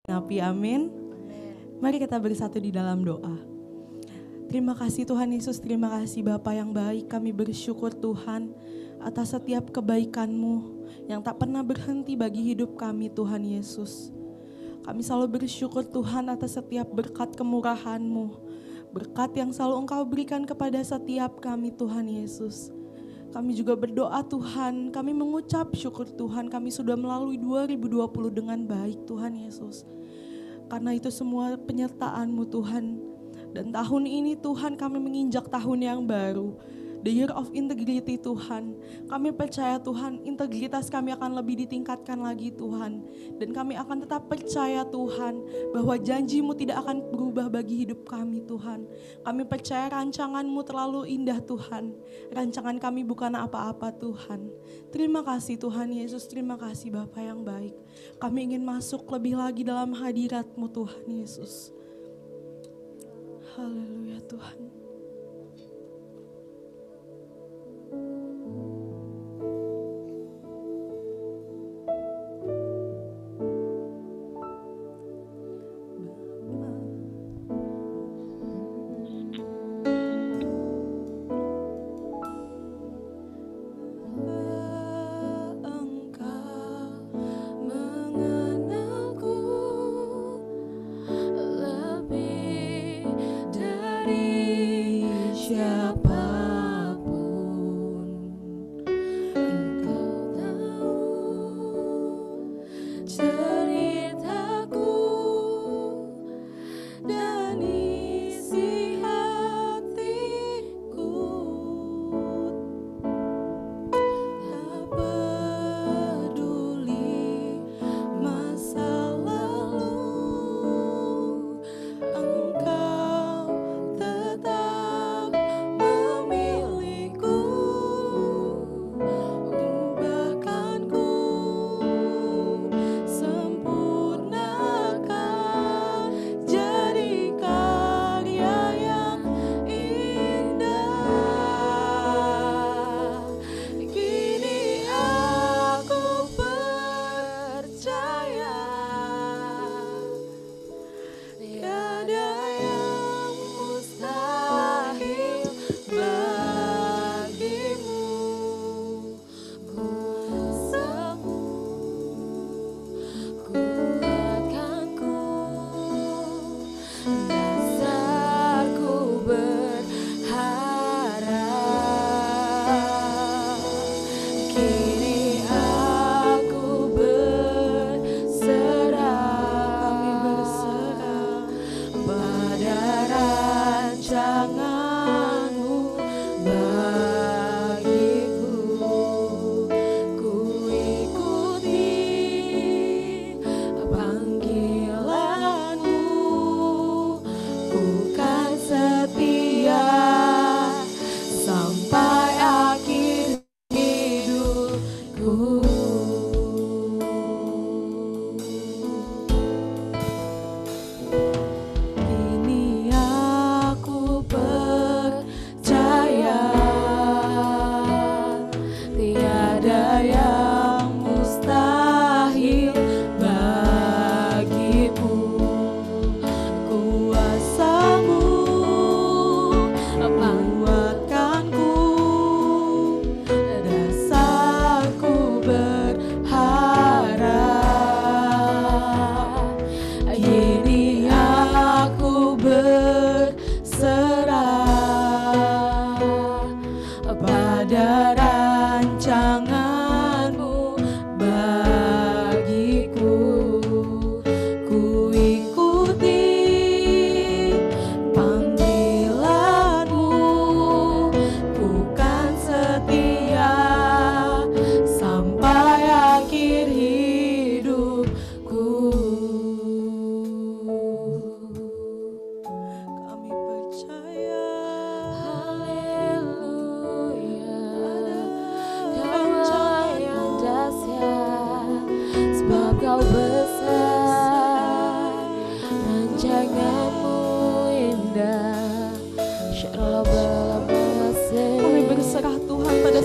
Nabi, amin. Mari kita bersatu di dalam doa. Terima kasih Tuhan Yesus, terima kasih Bapa yang baik. Kami bersyukur Tuhan atas setiap kebaikan-Mu yang tak pernah berhenti bagi hidup kami Tuhan Yesus. Kami selalu bersyukur Tuhan atas setiap berkat kemurahan-Mu, berkat yang selalu Engkau berikan kepada setiap kami Tuhan Yesus. Kami juga berdoa Tuhan, kami mengucap syukur Tuhan, kami sudah melalui 2020 dengan baik Tuhan Yesus. Karena itu semua penyertaan-Mu Tuhan. Dan tahun ini Tuhan kami menginjak tahun yang baru. The year of integrity Tuhan. Kami percaya Tuhan integritas kami akan lebih ditingkatkan lagi Tuhan. Dan kami akan tetap percaya Tuhan bahwa janji-Mu tidak akan berubah bagi hidup kami Tuhan. Kami percaya rancangan-Mu terlalu indah Tuhan. Rancangan kami bukan apa-apa Tuhan. Terima kasih Tuhan Yesus, terima kasih Bapa yang baik. Kami ingin masuk lebih lagi dalam hadirat-Mu Tuhan Yesus. Haleluya Tuhan.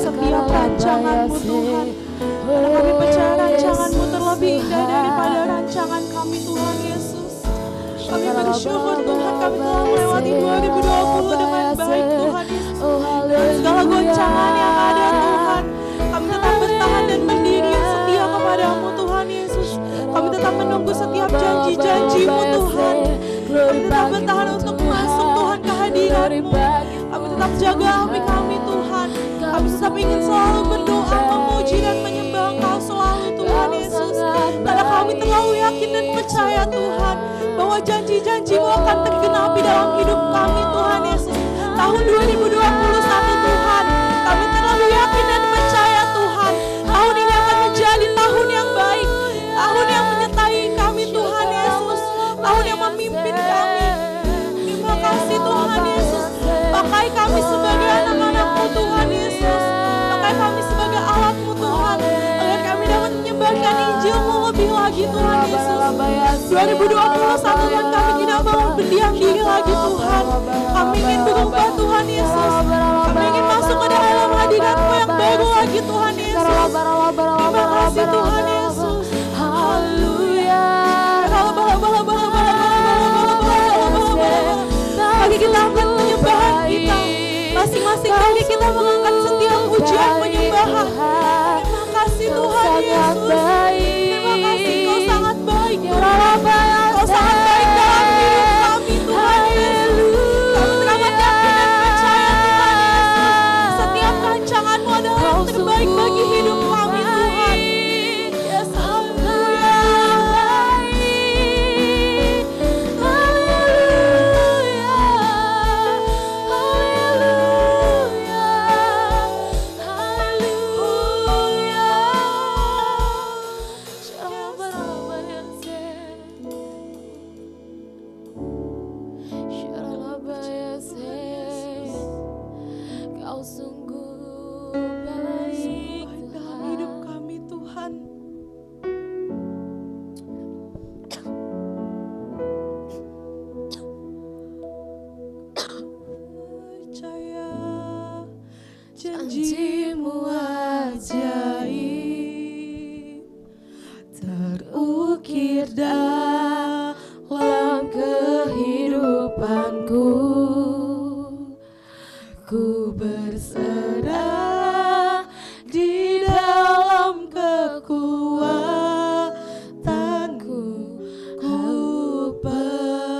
setiap rancangan-Mu Tuhan. Karena kami percaya rancangan-Mu terlebih indah daripada rancangan kami Tuhan Yesus. Kami bersyukur Tuhan, kami telah melewati 2020 dengan baik Tuhan Yesus. Dan segala goncangan yang ada Tuhan, kami tetap bertahan dan berdiri yang setia kepadamu Tuhan Yesus. Kami tetap menunggu setiap janji-janji-Mu Tuhan. Kami tetap bertahan untuk masuk Tuhan ke hadirat-Mu. Kami tetap jaga hati kami Tuhan. Kami tetap ingin selalu berdoa, memuji dan menyembah Engkau selalu Tuhan Yesus. Karena kami terlalu yakin dan percaya Tuhan bahwa janji-janji-Mu akan tergenapi dalam hidup kami Tuhan Yesus. Tahun 2021 Tuhan, kami terlalu yakin dan percaya Tuhan, tahun ini akan menjadi tahun yang baik, tahun yang menyertai kami Tuhan Yesus, tahun yang memimpin kami. Terima kasih Tuhan Yesus, pakai kami sebagai anak-anak-Mu Tuhan Yesus, pakai kami sebagai alat-Mu Tuhan, agar kami dapat menyebarkan Injil-Mu lebih lagi Tuhan Yesus. 2021 Tuhan, kami tidak mau berdiam diri lagi Tuhan, kami ingin berubah Tuhan Yesus, kami ingin masuk ke dalam hadirat-Mu yang baru lagi Tuhan Yesus. Terima kasih Tuhan Yesus. Haleluya. Bagi kita angkat penyembahan kita, masing-masing kali kita mengangkat setiap pujian penyembahan. Terima kasih Tuhan Yesus. Terima kasih, Kau sangat baik. Kau sangat baik dalam hidup kami Tuhan Yesus. Kami teramat yakin dan percaya Tuhan Yesus, setiap rancangan-Mu adalah yang terbaik bagi hidup kami Tuhan. Yes, haleluya. Kau sungguh baik Dalam hidup kami Tuhan. Percaya janji-Mu ajaib terukir dalam kehidupanku. Ku berserah di dalam kekuatanku, ku percaya.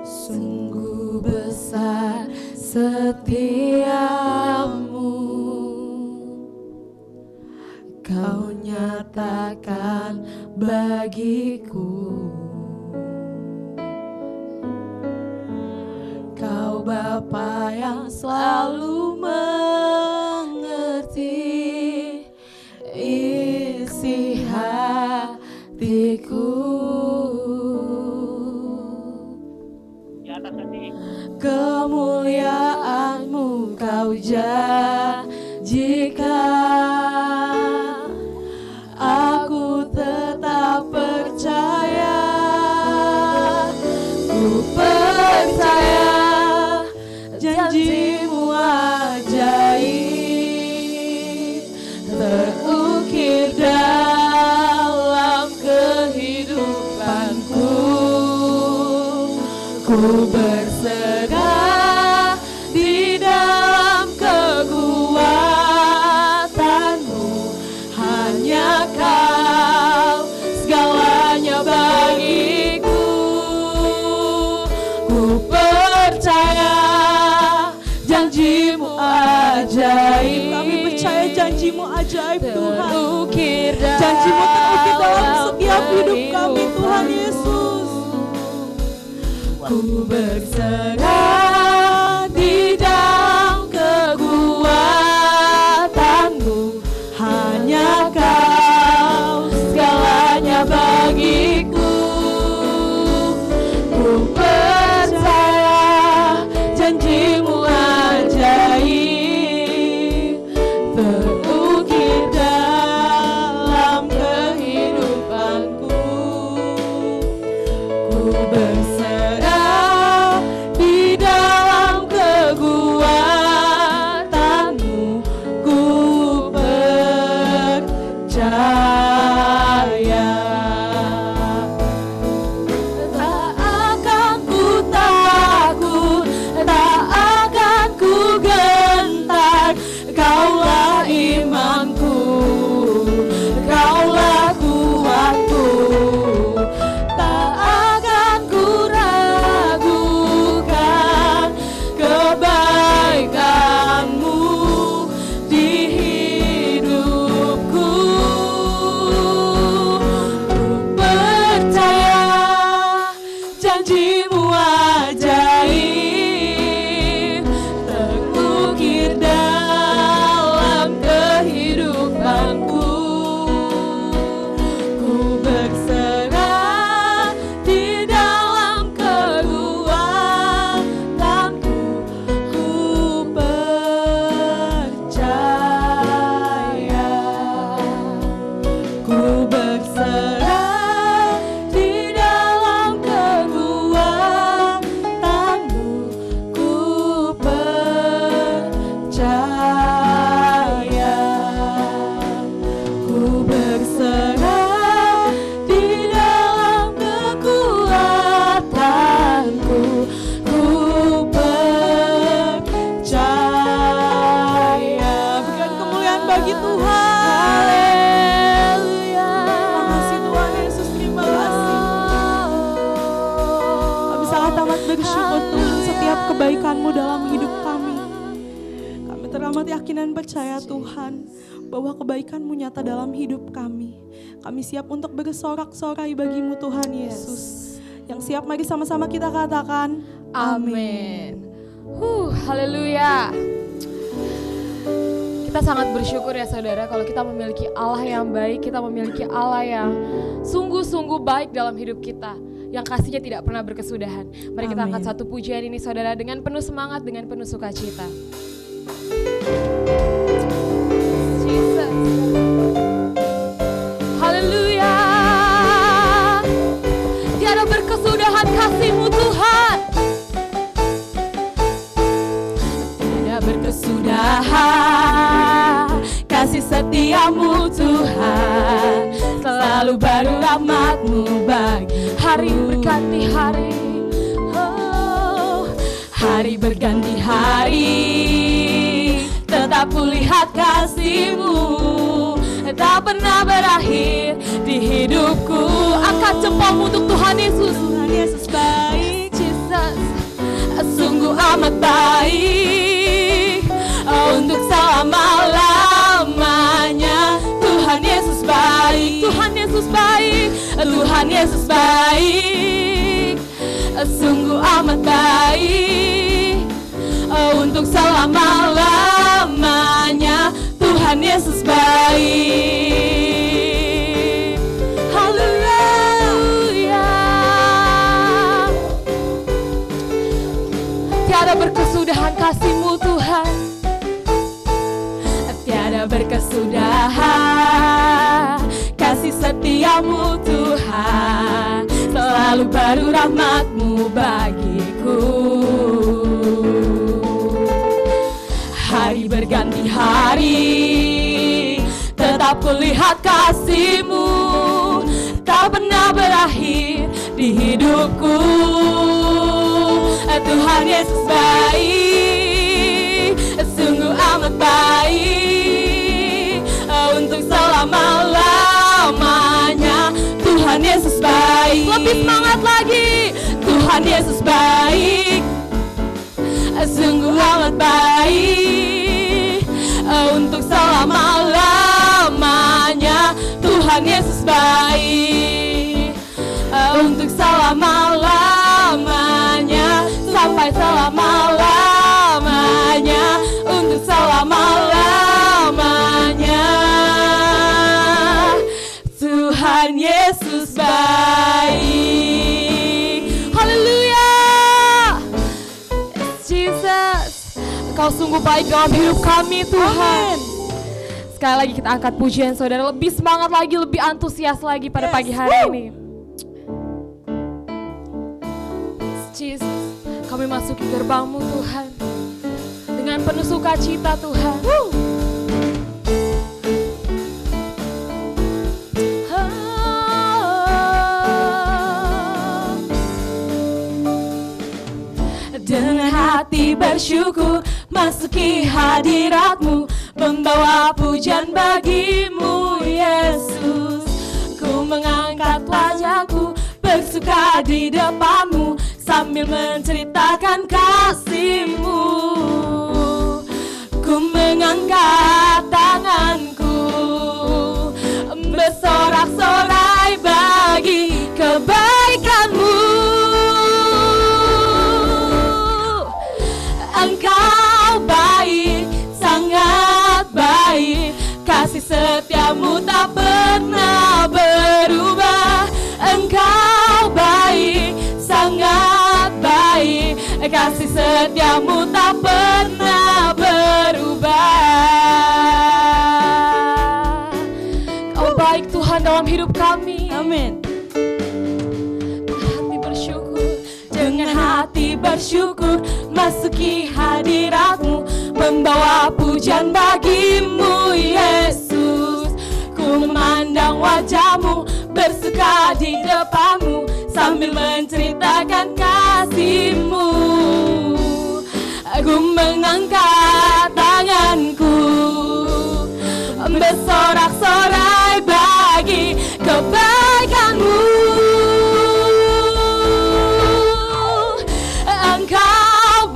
Sungguh besar setiamu, Kau nyatakan bagiku. Kau Bapa yang selalu mengerti isi hatiku. Kemuliaan-Mu Kau janjikan, aku tetap percaya. Ku percaya janji-Mu ajaib terukir dalam kehidupanku. Ku berserah di dalam kekuatan-Mu, hanya Kau segalanya bagiku. Ku percaya janji-Mu ajaib. Kami percaya janji-Mu ajaib Tuhan. Janji-Mu terukir dalam setiap hidup kami Tuhan Yesus. Ku berserah di dalam kekuatan-Mu, hanya Kau segalanya bagiku. Ku percaya janji-Mu ajaib terukir dalam kehidupanku. Ku berserah di dalam setiap kebaikan-Mu dalam hidup kami. Kami teramat yakin dan percaya Tuhan, bahwa kebaikan-Mu nyata dalam hidup kami. Kami siap untuk bersorak-sorai bagi-Mu Tuhan Yesus. Yang siap, mari sama-sama kita katakan amin. Haleluya. Kita sangat bersyukur ya saudara, kalau kita memiliki Allah yang baik, kita memiliki Allah yang sungguh-sungguh baik dalam hidup kita, yang kasihnya tidak pernah berkesudahan. Mari kita angkat satu pujian ini saudara dengan penuh semangat, dengan penuh sukacita. Jesus. Haleluya. Tiada berkesudahan kasih-Mu Tuhan. Tiada berkesudahan kasih setia-Mu Tuhan. Selalu baru rahmat-Mu bagi hari berganti hari. Oh, hari berganti hari, tetap kulihat kasih-Mu, tak pernah berakhir di hidupku. Angkat jempolmu untuk Tuhan Yesus. Tuhan Yesus baik, Jesus, sungguh amat baik, untuk selama-lamanya. Tuhan Yesus baik, Tuhan Yesus baik, Tuhan Yesus baik, sungguh amat baik, untuk selama-lamanya. Tuhan Yesus baik. Haleluya. Tiada berkesudahan kasih-Mu Tuhan. Tiada berkesudahan kasih setia-Mu Tuhan. Selalu baru rahmat-Mu bagiku. Hari berganti hari, tetap kulihat kasih-Mu, tak pernah berakhir di hidupku. Tuhan Yesus baik, sungguh amat baik, untuk selama-lamanya. Tuhan Yesus baik. Lebih semangat lagi. Tuhan Yesus baik, sungguh amat baik, untuk selama-lamanya. Tuhan Yesus baik, untuk selama-lamanya, sampai selama-lamanya, untuk selama-lamanya. Tuhan Yesus baik. Haleluya. Jesus, Engkau sungguh baik dalam hidup kami Tuhan. Sekali lagi kita angkat pujian saudara, lebih semangat lagi, lebih antusias lagi pada pagi hari ini. Jesus, kami masuki gerbang-Mu Tuhan dengan penuh sukacita Tuhan. Dengan hati bersyukur masuki hadirat-Mu, membawa pujian bagi-Mu Yesus. Ku mengangkat wajahku bersuka di depan-Mu, sambil menceritakan kasih-Mu. Ku mengangkat tanganku bersorak-sorai bagi kebaikan-Mu. Engkau baik, sangat baik, kasih setia-Mu tak pernah berubah. Engkau baik, sangat baik, kasih setia-Mu tak pernah berubah. Kau baik Tuhan dalam hidup kami. amin. Dengan hati bersyukur masuki hadirat-Mu, membawa pujian bagi-Mu Yesus. Ku memandang wajah-Mu, bersuka di depan-Mu, sambil menceritakan kasih-Mu. Aku mengangkat tanganku bersorak-sorai bagi kebaikan-Mu. Engkau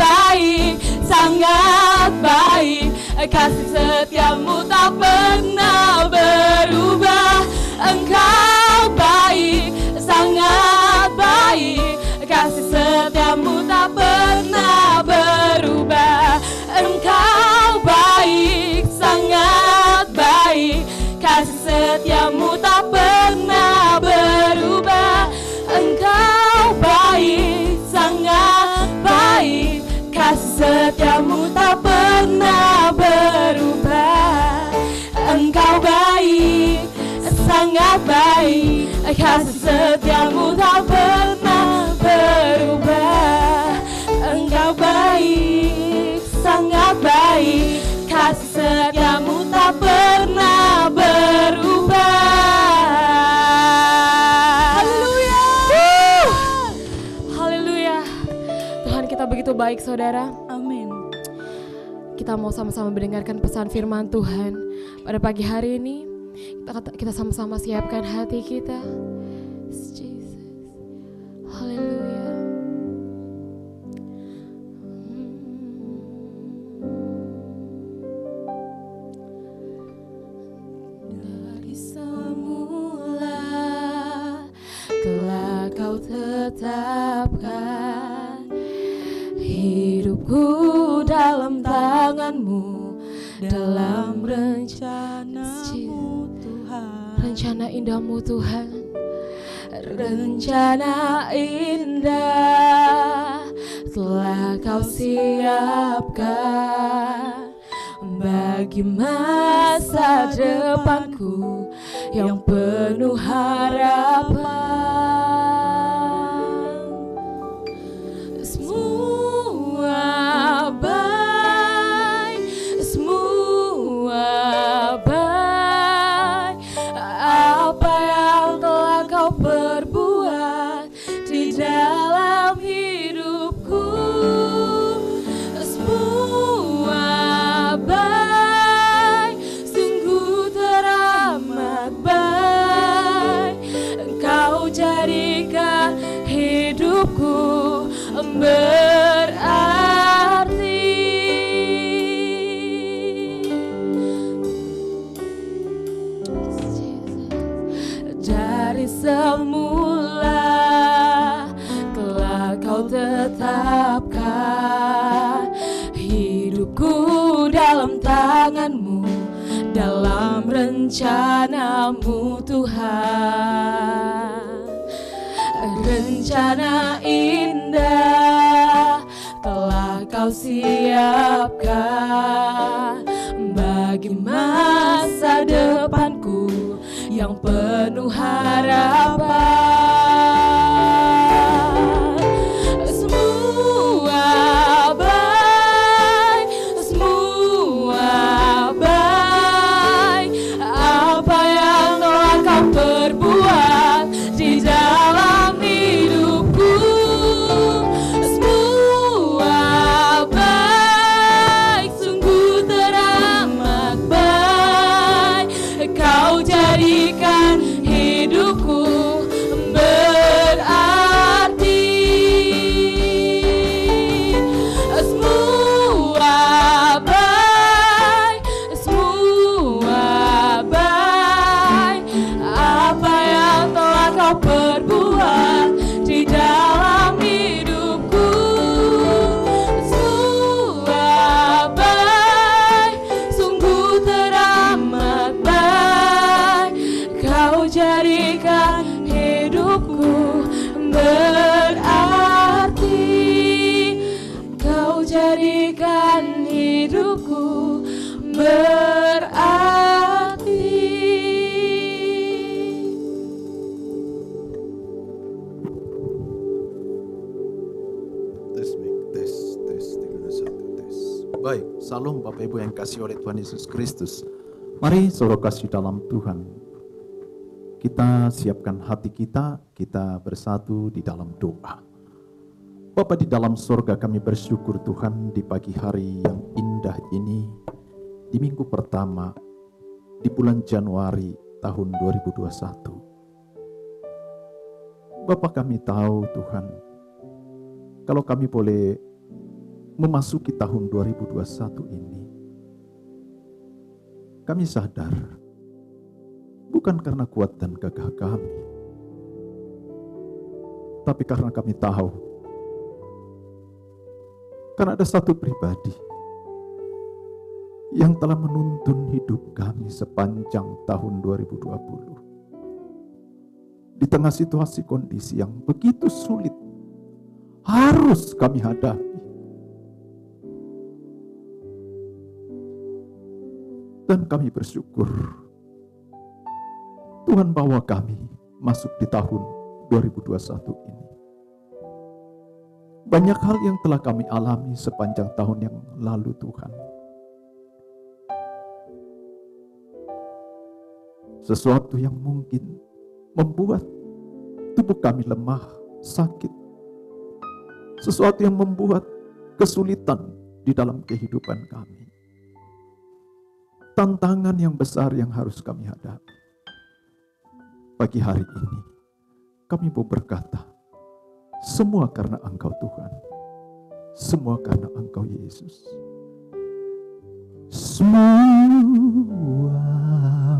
kasih setiamu tak pernah berubah. Engkau baik, sangat baik, kasih setiamu tak pernah berubah. Engkau baik, sangat baik, kasih setiamu tak pernah berubah. Engkau baik, sangat baik, kasih setiamu tak pernah berubah. Engkau baik, sangat baik, kasih setiamu tak pernah berubah. Engkau baik, sangat baik, kasih setiamu tak pernah berubah. Haleluya. Haleluya. Tuhan, kita begitu baik, saudara. Amin. Kita mau sama-sama mendengarkan pesan firman Tuhan pada pagi hari ini. Kita sama-sama siapkan hati kita. Jesus. Haleluya. Dari semula telah kau tetapkan hidupku dalam tanganmu, dalam rencanamu Tuhan. Rencana indahmu Tuhan, rencana indah telah kau siapkan bagi masa depanku yang penuh harapan. Semua baik, semua baik, apa yang telah kau perbuat di dalam hidupku. Semua baik, sungguh teramat baik, engkau jadikan hidupku berarti. Dari semula telah kau tetapkan hidupku dalam tanganmu, dalam rencanamu Tuhan. Rencana indah telah kau siapkan bagi masa depanku yang penuh harapan. Semua baik, semua baik, apa yang telah kau perbuat di dalam hidupku. Semua baik, sungguh teramat baik, kau jadikan hidupku berarti. Semua baik, semua baik, apa yang telah kau perbuat di dalam hidupku. Semua baik, sungguh teramat baik, kau jadikan hidupku berarti. Kau jadikan hidupku berarti. Baik, salam Bapak Ibu yang kasih oleh Tuhan Yesus Kristus. Mari saudara kasih dalam Tuhan, kita siapkan hati kita bersatu di dalam doa. Bapa di dalam sorga, kami bersyukur Tuhan di pagi hari yang indah ini, di minggu pertama di bulan Januari tahun 2021. Bapa, kami tahu Tuhan, kalau kami boleh memasuki tahun 2021 ini, kami sadar bukan karena kuat dan gagah kami, tapi karena kami tahu karena ada satu pribadi yang telah menuntun hidup kami sepanjang tahun 2020. Di tengah situasi kondisi yang begitu sulit harus kami hadapi. Dan kami bersyukur Tuhan bawa kami masuk di tahun 2021 ini. Banyak hal yang telah kami alami sepanjang tahun yang lalu Tuhan. Sesuatu yang mungkin membuat tubuh kami lemah, sakit. Sesuatu yang membuat kesulitan di dalam kehidupan kami. Tantangan yang besar yang harus kami hadapi. Pagi hari ini, kami mau berkata, semua karena Engkau Tuhan. Semua karena Engkau Yesus. Semua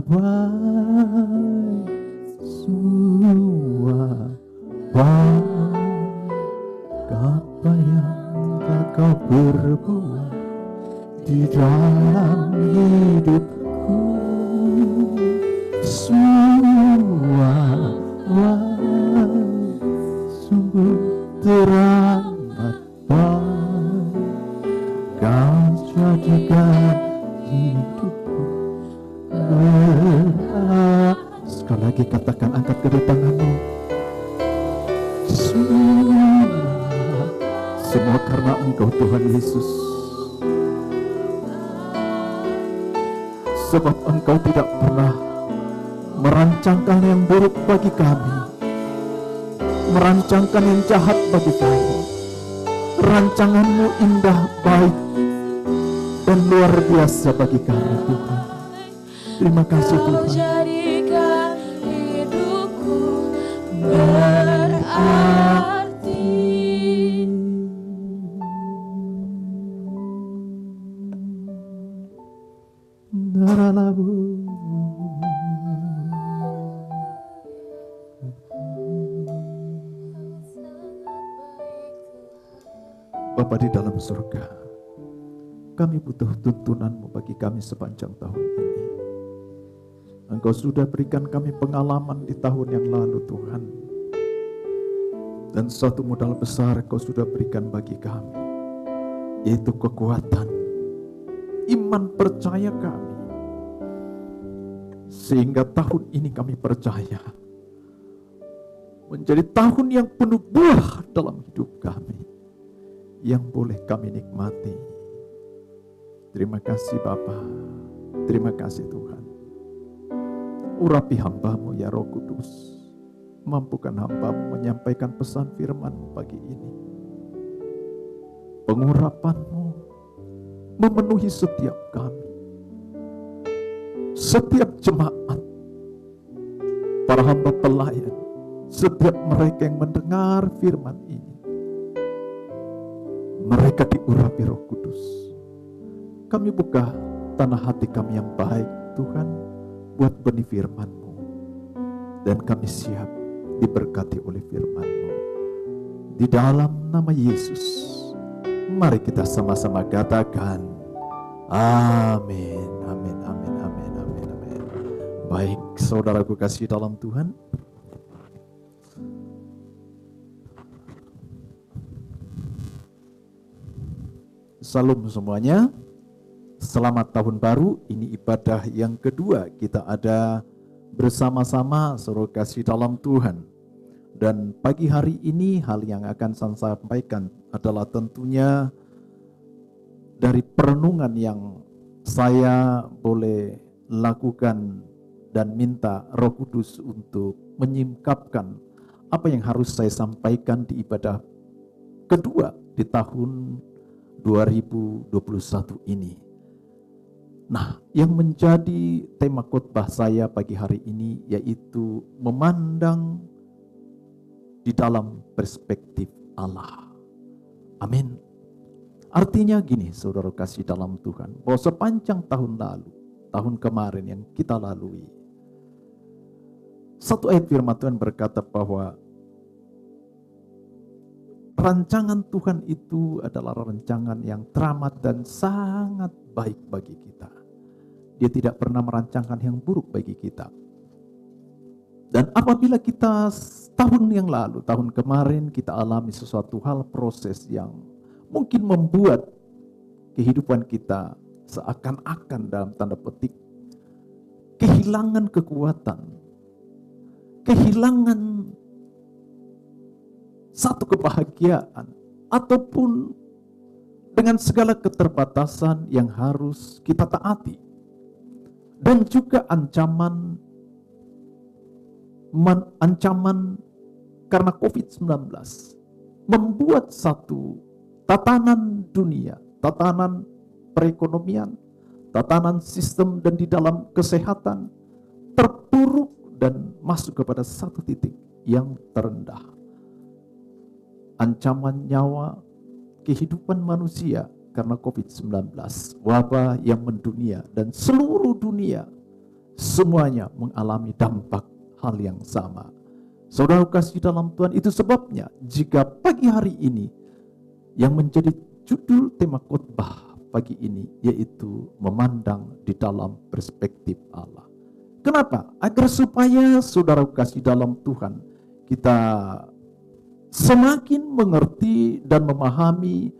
baik, semua baik. Apa yang tak kau berbuat di dalam hidupku, semua sungguh teramat baik. Kau jadikan hidupku berharga. Sekali lagi katakan, angkat kedua tanganmu. Semua karena Engkau Tuhan Yesus. Sebab Engkau tidak pernah merancangkan yang buruk bagi kami, merancangkan yang jahat bagi kami. Rancangan-Mu indah, baik, dan luar biasa bagi kami Tuhan. Terima kasih Tuhan. Jadikan hidupku berarti. Bapa di dalam surga, kami butuh tuntunan-Mu bagi kami sepanjang tahun ini. Engkau sudah berikan kami pengalaman di tahun yang lalu Tuhan. Dan satu modal besar Engkau sudah berikan bagi kami, yaitu kekuatan, iman percaya kami. Sehingga tahun ini kami percaya menjadi tahun yang penuh buah dalam hidup kami, yang boleh kami nikmati. Terima kasih Bapa, terima kasih Tuhan. Urapi hamba-Mu ya Roh Kudus, mampukan hamba-Mu menyampaikan pesan firman-Mu pagi ini. Pengurapan-Mu memenuhi setiap kami, setiap jemaat, para hamba pelayan, setiap mereka yang mendengar firman ini. Mereka diurapi Roh Kudus. Kami buka tanah hati kami yang baik Tuhan, buat benih firman-Mu. Dan kami siap diberkati oleh firman-Mu. Di dalam nama Yesus, mari kita sama-sama katakan, amin, amin, amin, amin, amin, amin. Baik, saudaraku kasih dalam Tuhan, Salam semuanya. Selamat tahun baru. Ini ibadah yang kedua kita ada bersama-sama, saudara kasih dalam Tuhan. Dan pagi hari ini hal yang akan saya sampaikan adalah tentunya dari perenungan yang saya boleh lakukan dan minta Roh Kudus untuk menyingkapkan apa yang harus saya sampaikan di ibadah kedua di tahun 2021 ini. Nah, yang menjadi tema khotbah saya pagi hari ini yaitu memandang di dalam perspektif Allah. Amin. Artinya gini, saudara kasih dalam Tuhan, bahwa sepanjang tahun lalu tahun kemarin yang kita lalui. Satu ayat firman Tuhan berkata bahwa rancangan Tuhan itu adalah rancangan yang teramat dan sangat baik bagi kita. Dia tidak pernah merancangkan yang buruk bagi kita. Dan apabila kita tahun yang lalu, tahun kemarin kita alami sesuatu hal, proses yang mungkin membuat kehidupan kita seakan-akan dalam tanda petik kehilangan kekuatan, kehilangan satu kebahagiaan, ataupun dengan segala keterbatasan yang harus kita taati. Dan juga ancaman karena COVID-19 membuat satu tatanan dunia, tatanan perekonomian, tatanan sistem dan di dalam kesehatan terpuruk dan masuk kepada satu titik yang terendah. Ancaman nyawa kehidupan manusia karena COVID-19, wabah yang mendunia dan seluruh dunia semuanya mengalami dampak hal yang sama. Saudara kasih dalam Tuhan, itu sebabnya jika pagi hari ini yang menjadi judul tema khotbah pagi ini yaitu memandang di dalam perspektif Allah. Kenapa? Agar supaya saudara kasih dalam Tuhan kita semakin mengerti dan memahami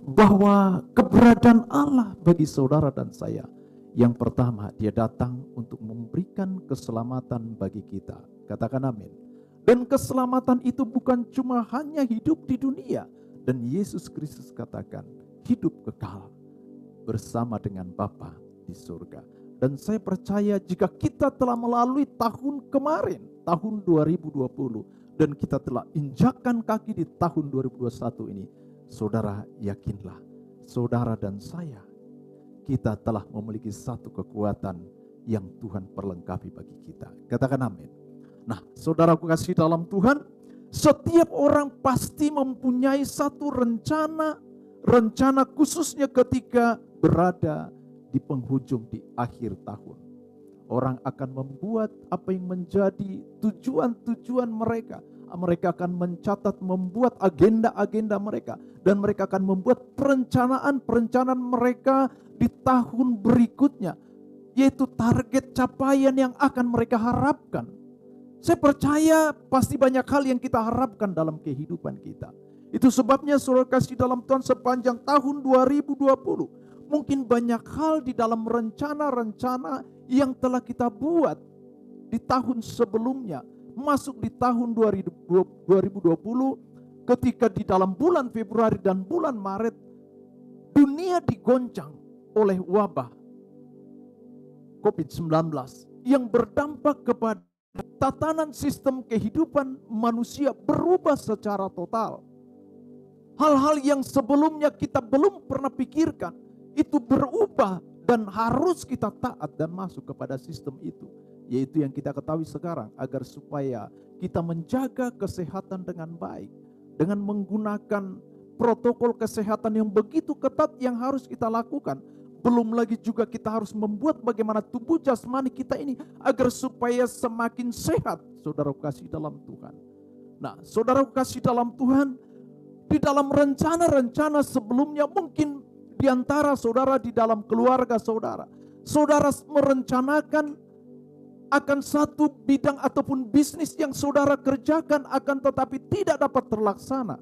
bahwa keberadaan Allah bagi saudara dan saya, yang pertama, dia datang untuk memberikan keselamatan bagi kita. Katakan amin. Dan keselamatan itu bukan cuma hanya hidup di dunia. Dan Yesus Kristus katakan, hidup kekal bersama dengan Bapa di surga. Dan saya percaya jika kita telah melalui tahun kemarin, tahun 2020, dan kita telah injakkan kaki di tahun 2021 ini, saudara yakinlah, saudara dan saya, kita telah memiliki satu kekuatan yang Tuhan perlengkapi bagi kita. Katakan amin. Nah, saudaraku kasih dalam Tuhan, setiap orang pasti mempunyai satu rencana khususnya ketika berada di penghujung di akhir tahun. Orang akan membuat apa yang menjadi tujuan-tujuan mereka. Mereka akan mencatat, membuat agenda-agenda mereka. Dan mereka akan membuat perencanaan mereka di tahun berikutnya, yaitu target capaian yang akan mereka harapkan. Saya percaya pasti banyak hal yang kita harapkan dalam kehidupan kita. Itu sebabnya saudara kasih dalam Tuhan, sepanjang tahun 2020 mungkin banyak hal di dalam rencana-rencana yang telah kita buat di tahun sebelumnya, masuk di tahun 2020, ketika di dalam bulan Februari dan bulan Maret dunia digoncang oleh wabah COVID-19 yang berdampak kepada tatanan sistem kehidupan manusia berubah secara total. Hal-hal yang sebelumnya kita belum pernah pikirkan itu berubah dan harus kita taat dan masuk kepada sistem itu. Yaitu yang kita ketahui sekarang, agar supaya kita menjaga kesehatan dengan baik dengan menggunakan protokol kesehatan yang begitu ketat yang harus kita lakukan. Belum lagi juga kita harus membuat bagaimana tubuh jasmani kita ini agar supaya semakin sehat. Saudara kasih dalam Tuhan. Nah, saudara kasih dalam Tuhan, di dalam rencana-rencana sebelumnya mungkin di antara saudara di dalam keluarga saudara merencanakan akan satu bidang ataupun bisnis yang saudara kerjakan akan tetapi tidak dapat terlaksana.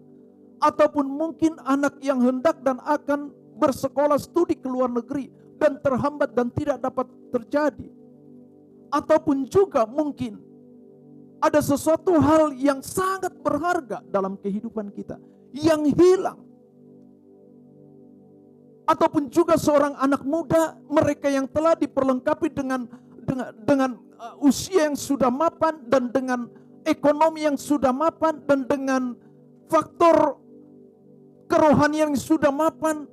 Ataupun mungkin anak yang hendak dan akan bersekolah studi ke luar negeri dan terhambat dan tidak dapat terjadi. Ataupun juga mungkin ada sesuatu hal yang sangat berharga dalam kehidupan kita yang hilang. Ataupun juga seorang anak muda, mereka yang telah diperlengkapi dengan usia yang sudah mapan dan dengan ekonomi yang sudah mapan dan dengan faktor kerohanian yang sudah mapan,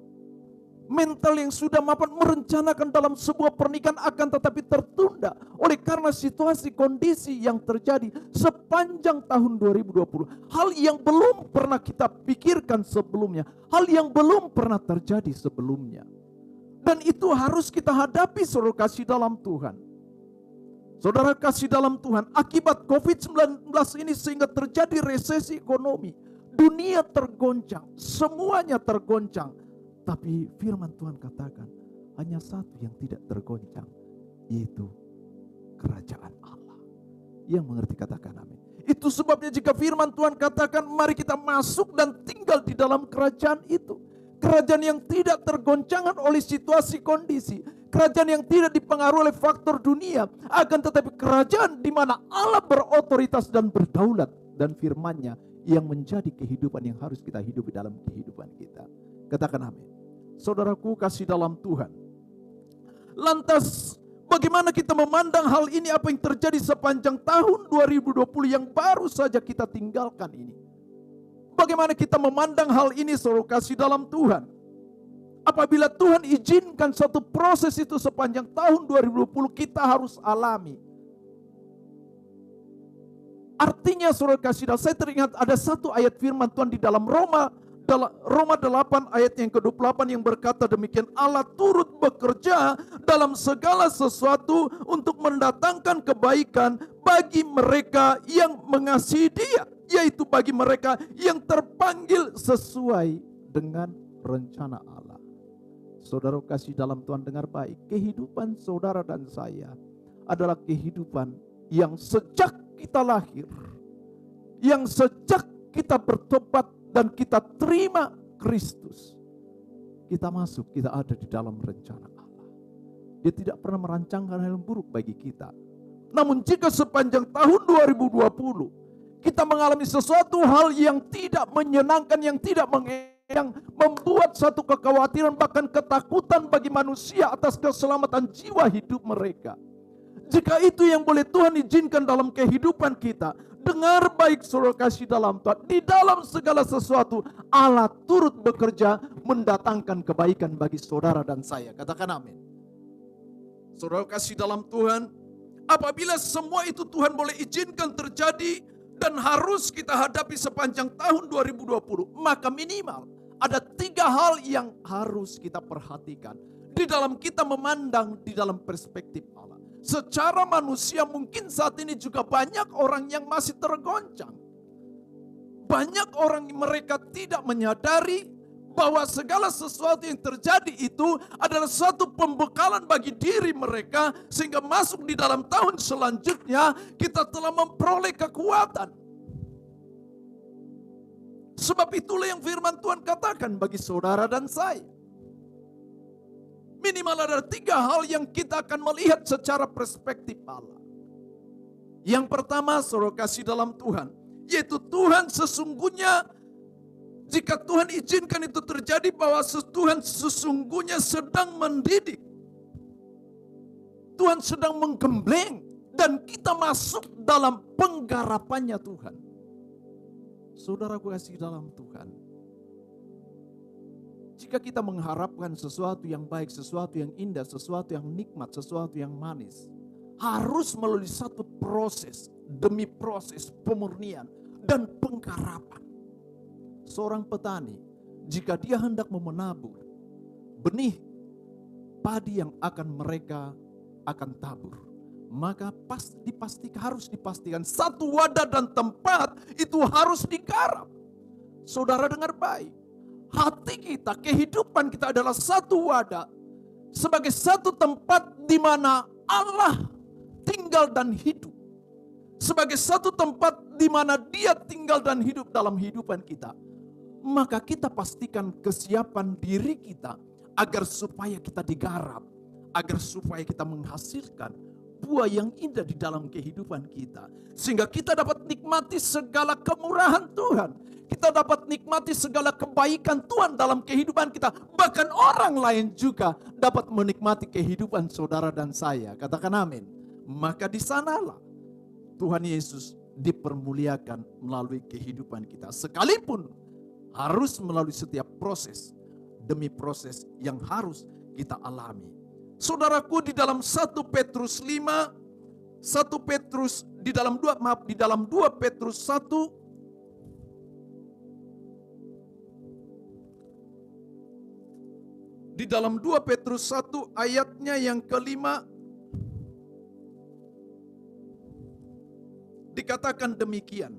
mental yang sudah mapan, merencanakan dalam sebuah pernikahan akan tetapi tertunda oleh karena situasi kondisi yang terjadi sepanjang tahun 2020. Hal yang belum pernah kita pikirkan sebelumnya, hal yang belum pernah terjadi sebelumnya. Dan itu harus kita hadapi, saudara kasih dalam Tuhan. Saudara kasih dalam Tuhan, akibat COVID-19 ini sehingga terjadi resesi ekonomi. Dunia tergoncang, semuanya tergoncang. Tapi firman Tuhan katakan, hanya satu yang tidak tergoncang, yaitu kerajaan Allah. Yang mengerti katakan amin. Itu sebabnya jika firman Tuhan katakan, mari kita masuk dan tinggal di dalam kerajaan itu. Kerajaan yang tidak tergoncangkan oleh situasi kondisi. Kerajaan yang tidak dipengaruhi oleh faktor dunia. Akan tetapi kerajaan di mana Allah berotoritas dan berdaulat. Dan firman-Nya yang menjadi kehidupan yang harus kita hidupi dalam kehidupan kita. Katakan amin. Saudaraku kasih dalam Tuhan. Lantas bagaimana kita memandang hal ini, apa yang terjadi sepanjang tahun 2020 yang baru saja kita tinggalkan ini. Bagaimana kita memandang hal ini, saudara kasih dalam Tuhan. Apabila Tuhan izinkan satu proses itu sepanjang tahun 2020 kita harus alami. Artinya saudara kasih dalam, saya teringat ada satu ayat firman Tuhan di dalam Roma 8 ayat yang ke-28 yang berkata demikian, Allah turut bekerja dalam segala sesuatu untuk mendatangkan kebaikan bagi mereka yang mengasihi Dia, yaitu bagi mereka yang terpanggil sesuai dengan rencana Allah. Saudara kasih dalam Tuhan, dengar baik, kehidupan saudara dan saya adalah kehidupan yang sejak kita lahir, yang sejak kita bertobat dan kita terima Kristus, kita masuk, kita ada di dalam rencana Allah. Dia tidak pernah merancangkan hal yang buruk bagi kita. Namun jika sepanjang tahun 2020 kita mengalami sesuatu hal yang tidak menyenangkan, yang tidak yang membuat satu kekhawatiran bahkan ketakutan bagi manusia atas keselamatan jiwa hidup mereka. Jika itu yang boleh Tuhan izinkan dalam kehidupan kita, dengar baik saudara kasih dalam Tuhan, di dalam segala sesuatu Allah turut bekerja mendatangkan kebaikan bagi saudara dan saya. Katakan amin. Saudara kasih dalam Tuhan, apabila semua itu Tuhan boleh izinkan terjadi dan harus kita hadapi sepanjang tahun 2020, maka minimal ada 3 hal yang harus kita perhatikan di dalam kita memandang di dalam perspektif Allah. Secara manusia mungkin saat ini juga banyak orang yang masih tergoncang. Banyak orang mereka tidak menyadari bahwa segala sesuatu yang terjadi itu adalah suatu pembekalan bagi diri mereka, sehingga masuk di dalam tahun selanjutnya kita telah memperoleh kekuatan. Sebab itulah yang firman Tuhan katakan bagi saudara dan saya. Minimal ada 3 hal yang kita akan melihat secara perspektif Allah. Yang pertama, saudara kasih dalam Tuhan, yaitu Tuhan sesungguhnya, jika Tuhan izinkan itu terjadi, bahwa Tuhan sesungguhnya sedang mendidik. Tuhan sedang menggembleng dan kita masuk dalam penggarapannya Tuhan. Saudara kasih dalam Tuhan, jika kita mengharapkan sesuatu yang baik, sesuatu yang indah, sesuatu yang nikmat, sesuatu yang manis, harus melalui satu proses demi proses pemurnian dan penggarapan. Seorang petani, jika dia hendak menabur benih padi yang mereka akan tabur, maka harus dipastikan satu wadah dan tempat itu harus digarap. Saudara dengar baik, hati kita, kehidupan kita adalah satu wadah, sebagai satu tempat di mana Allah tinggal dan hidup. Sebagai satu tempat di mana Dia tinggal dan hidup dalam kehidupan kita. Maka kita pastikan kesiapan diri kita agar supaya kita digarap, agar supaya kita menghasilkan buah yang indah di dalam kehidupan kita. Sehingga kita dapat nikmati segala kemurahan Tuhan. Kita dapat nikmati segala kebaikan Tuhan dalam kehidupan kita. Bahkan orang lain juga dapat menikmati kehidupan saudara dan saya. Katakan amin. Maka di sanalah Tuhan Yesus dipermuliakan melalui kehidupan kita. Sekalipun harus melalui setiap proses demi proses yang harus kita alami. Saudaraku, di dalam 1 Petrus 5, 1 Petrus di dalam 2 Petrus 1 di Di dalam 2 Petrus 1 ayatnya yang kelima, dikatakan demikian.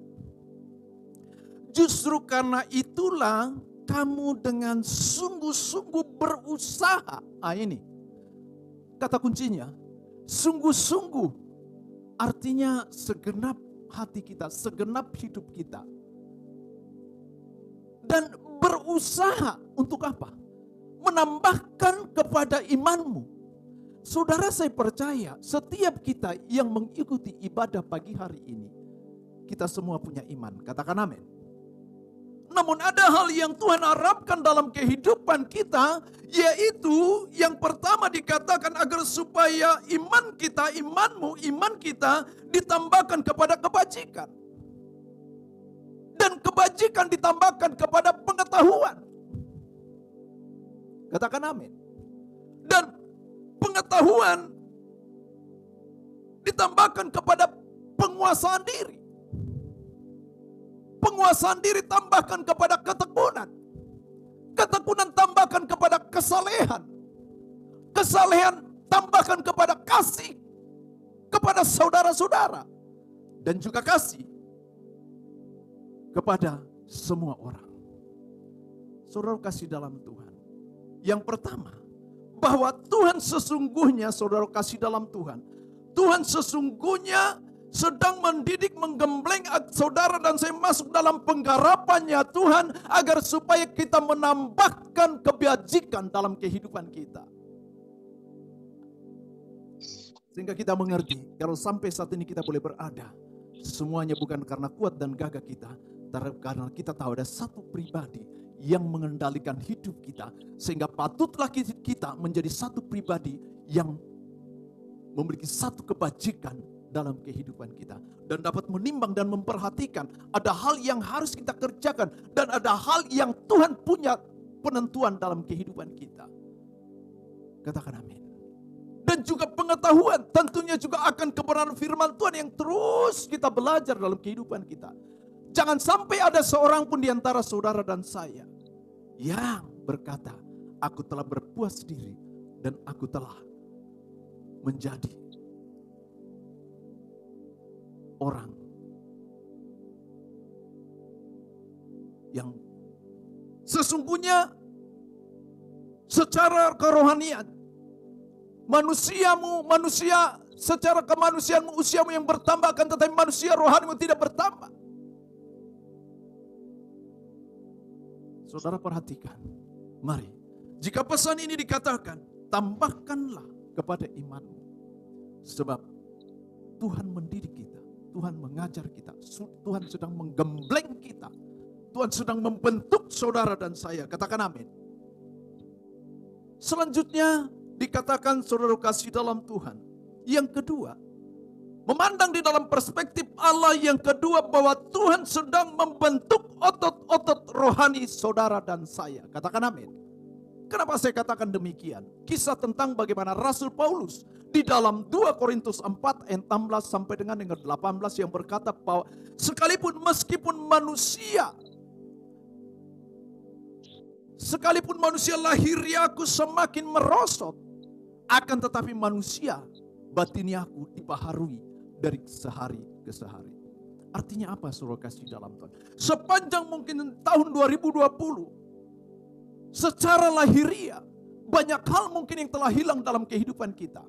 Justru karena itulah kamu dengan sungguh-sungguh berusaha. Ini kata kuncinya. Sungguh-sungguh artinya segenap hati kita, segenap hidup kita. Dan berusaha untuk apa? Menambahkan kepada imanmu. Saudara, saya percaya setiap kita yang mengikuti ibadah pagi hari ini, kita semua punya iman. Katakan amin. Namun ada hal yang Tuhan harapkan dalam kehidupan kita, yaitu yang pertama dikatakan agar supaya iman kita, iman kita ditambahkan kepada kebajikan. Dan kebajikan ditambahkan kepada pengetahuan. Katakan amin. Dan pengetahuan ditambahkan kepada penguasaan diri. Penguasaan diri tambahkan kepada ketekunan. Ketekunan tambahkan kepada kesalehan. Kesalehan tambahkan kepada kasih kepada saudara-saudara. Dan juga kasih kepada semua orang. Saudara kasih dalam Tuhan. Yang pertama, bahwa Tuhan sesungguhnya, saudara kasih dalam Tuhan, Tuhan sesungguhnya sedang mendidik, menggembleng saudara dan saya masuk dalam penggarapannya Tuhan, agar supaya kita menambahkan kebajikan dalam kehidupan kita. Sehingga kita mengerti, kalau sampai saat ini kita boleh berada, semuanya bukan karena kuat dan gagah kita, tapi karena kita tahu ada satu pribadi yang mengendalikan hidup kita. Sehingga patutlah kita menjadi satu pribadi yang memiliki satu kebajikan dalam kehidupan kita. Dan dapat menimbang dan memperhatikan ada hal yang harus kita kerjakan. Dan ada hal yang Tuhan punya penentuan dalam kehidupan kita. Katakan amin. Dan juga pengetahuan tentunya juga akan kebenaran firman Tuhan yang terus kita belajar dalam kehidupan kita. Jangan sampai ada seorang pun di antara saudara dan saya yang berkata, aku telah berpuas diri dan aku telah menjadi orang yang sesungguhnya secara kerohanian manusia secara kemanusiaanmu, usiamu yang bertambah, akan tetapi manusia rohanimu tidak bertambah. Saudara perhatikan, mari, jika pesan ini dikatakan, tambahkanlah kepada imanmu. Sebab Tuhan mendidik kita, Tuhan mengajar kita, Tuhan sedang menggembleng kita, Tuhan sedang membentuk saudara dan saya. Katakan amin. Selanjutnya dikatakan saudara kasih dalam Tuhan. Yang kedua, memandang di dalam perspektif Allah yang kedua, bahwa Tuhan sedang membentuk otot-otot rohani saudara dan saya. Katakan amin. Kenapa saya katakan demikian? Kisah tentang bagaimana Rasul Paulus di dalam 2 Korintus 4 ayat 16 sampai dengan 18 yang berkata bahwa sekalipun manusia lahiriaku semakin merosot, akan tetapi manusia batiniaku dibaharui dari sehari ke sehari. Artinya apa saudara kasih dalam Tuhan? Sepanjang mungkin tahun 2020, secara lahiriah, banyak hal mungkin yang telah hilang dalam kehidupan kita.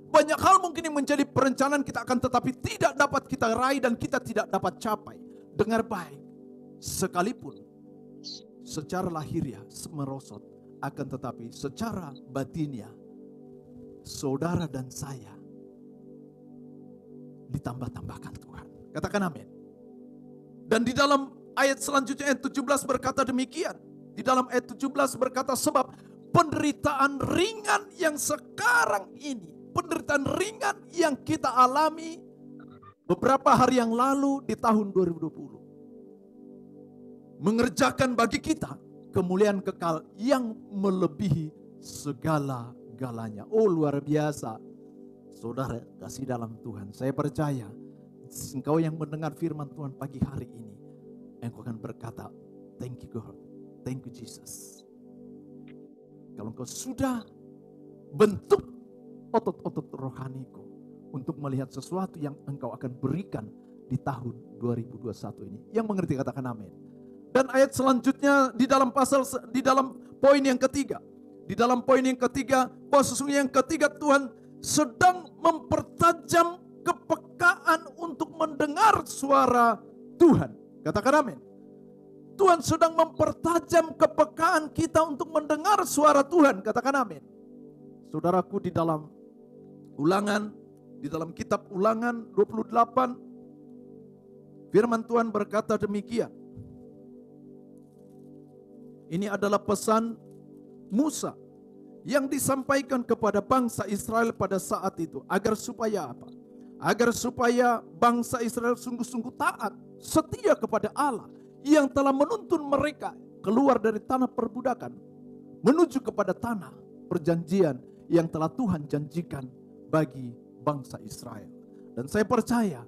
Banyak hal mungkin yang menjadi perencanaan kita akan tetapi tidak dapat kita raih dan kita tidak dapat capai. Dengar baik, sekalipun secara lahiriah merosot, akan tetapi secara batiniah, saudara dan saya ditambah-tambahkan Tuhan. Katakan amin. Dan di dalam ayat selanjutnya ayat 17 berkata demikian. Di dalam ayat 17 berkata, sebab penderitaan ringan yang sekarang ini, penderitaan ringan yang kita alami beberapa hari yang lalu di tahun 2020, mengerjakan bagi kita kemuliaan kekal yang melebihi segala-galanya. Oh, luar biasa. Saudara kasih dalam Tuhan, saya percaya engkau yang mendengar firman Tuhan pagi hari ini, engkau akan berkata, thank you God, thank you Jesus. Kalau engkau sudah bentuk otot-otot rohaniku untuk melihat sesuatu yang engkau akan berikan di tahun 2021 ini. Yang mengerti katakan amin. Dan ayat selanjutnya di dalam poin yang ketiga. Di dalam poin yang ketiga, bahwa sesungguhnya yang ketiga Tuhan sedang mempertajam kepekaan untuk mendengar suara Tuhan. Katakan amin. Tuhan sedang mempertajam kepekaan kita untuk mendengar suara Tuhan. Katakan amin. Saudaraku, di dalam Ulangan, di dalam kitab Ulangan 28, firman Tuhan berkata demikian. Ini adalah pesan Musa yang disampaikan kepada bangsa Israel pada saat itu. Agar supaya apa? Agar supaya bangsa Israel sungguh-sungguh taat, setia kepada Allah yang telah menuntun mereka keluar dari tanah perbudakan menuju kepada tanah perjanjian yang telah Tuhan janjikan bagi bangsa Israel. Dan saya percaya,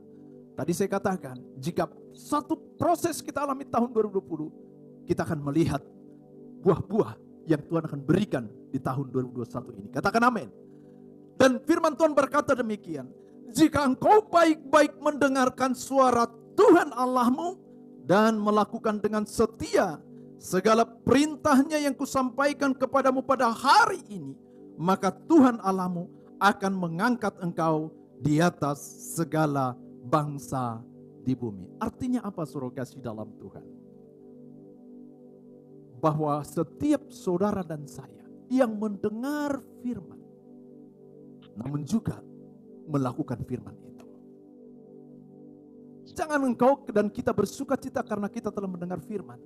tadi saya katakan, jika satu proses kita alami tahun 2020, kita akan melihat buah-buah yang Tuhan akan berikan di tahun 2021 ini. Katakan amin. Dan firman Tuhan berkata demikian, jika engkau baik-baik mendengarkan suara Tuhan Allahmu dan melakukan dengan setia segala perintahnya yang kusampaikan kepadamu pada hari ini, maka Tuhan Allahmu akan mengangkat engkau di atas segala bangsa di bumi. Artinya apa, saudara kasih dalam Tuhan? Bahwa setiap saudara dan saya yang mendengar firman, namun juga melakukan firman itu. Jangan engkau dan kita bersuka cita karena kita telah mendengar firman.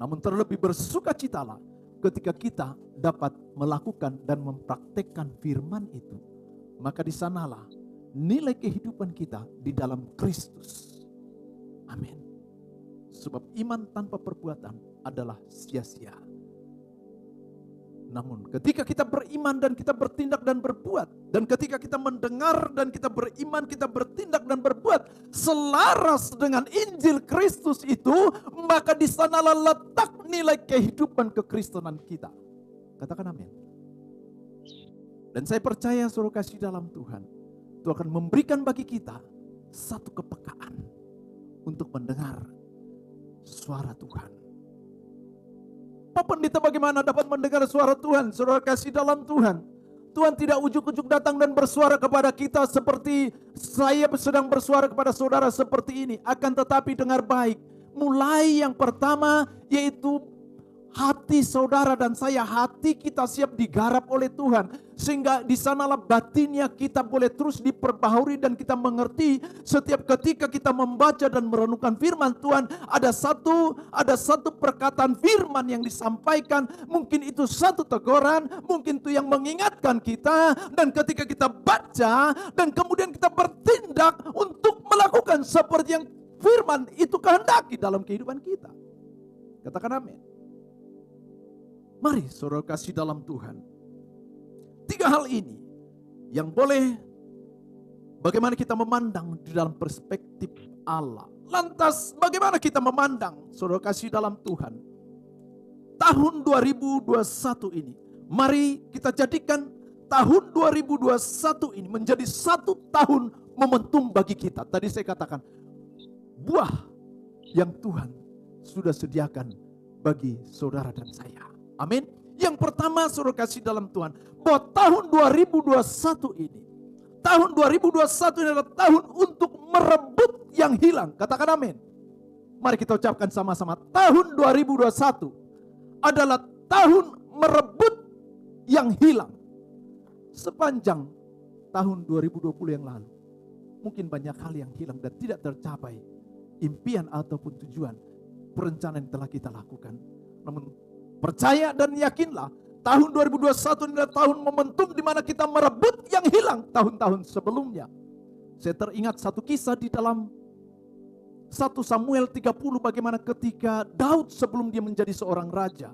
Namun terlebih bersukacitalah ketika kita dapat melakukan dan mempraktekkan firman itu. Maka di sanalah nilai kehidupan kita di dalam Kristus. Amin. Sebab iman tanpa perbuatan adalah sia-sia. Namun ketika kita beriman dan kita bertindak dan berbuat, dan ketika kita mendengar dan kita beriman, kita bertindak dan berbuat selaras dengan Injil Kristus itu, maka di sanalah letak nilai kehidupan kekristenan kita. Katakan amin. Dan saya percaya saudara kasih dalam Tuhan, Tuhan akan memberikan bagi kita satu kepekaan untuk mendengar suara Tuhan. Pak Pendeta, bagaimana dapat mendengar suara Tuhan? Saudara kasih dalam Tuhan, Tuhan tidak ujuk-ujuk datang dan bersuara kepada kita seperti saya sedang bersuara kepada saudara seperti ini. Akan tetapi dengar baik. Mulai yang pertama yaitu hati saudara dan saya, hati kita siap digarap oleh Tuhan. Sehingga di sanalah batinnya kita boleh terus diperbaharui dan kita mengerti setiap ketika kita membaca dan merenungkan firman Tuhan. Ada satu perkataan firman yang disampaikan. Mungkin itu satu teguran, mungkin itu yang mengingatkan kita. Dan ketika kita baca dan kemudian kita bertindak untuk melakukan seperti yang firman itu kehendaki dalam kehidupan kita. Katakan amin. Mari saudara kasih dalam Tuhan. 3 hal ini yang boleh bagaimana kita memandang di dalam perspektif Allah. Lantas bagaimana kita memandang saudara kasih dalam Tuhan tahun 2021 ini? Mari kita jadikan tahun 2021 ini menjadi satu tahun momentum bagi kita. Tadi saya katakan buah yang Tuhan sudah sediakan bagi saudara dan saya. Amin. Yang pertama saudara kasih dalam Tuhan, bahwa tahun 2021 ini, tahun 2021 ini adalah tahun untuk merebut yang hilang. Katakan amin. Mari kita ucapkan sama-sama, tahun 2021 adalah tahun merebut yang hilang. Sepanjang tahun 2020 yang lalu, mungkin banyak hal yang hilang dan tidak tercapai impian ataupun tujuan perencanaan yang telah kita lakukan. Namun percaya dan yakinlah, tahun 2021 ini adalah tahun momentum di mana kita merebut yang hilang tahun-tahun sebelumnya. Saya teringat satu kisah di dalam 1 Samuel 30 bagaimana ketika Daud sebelum dia menjadi seorang raja.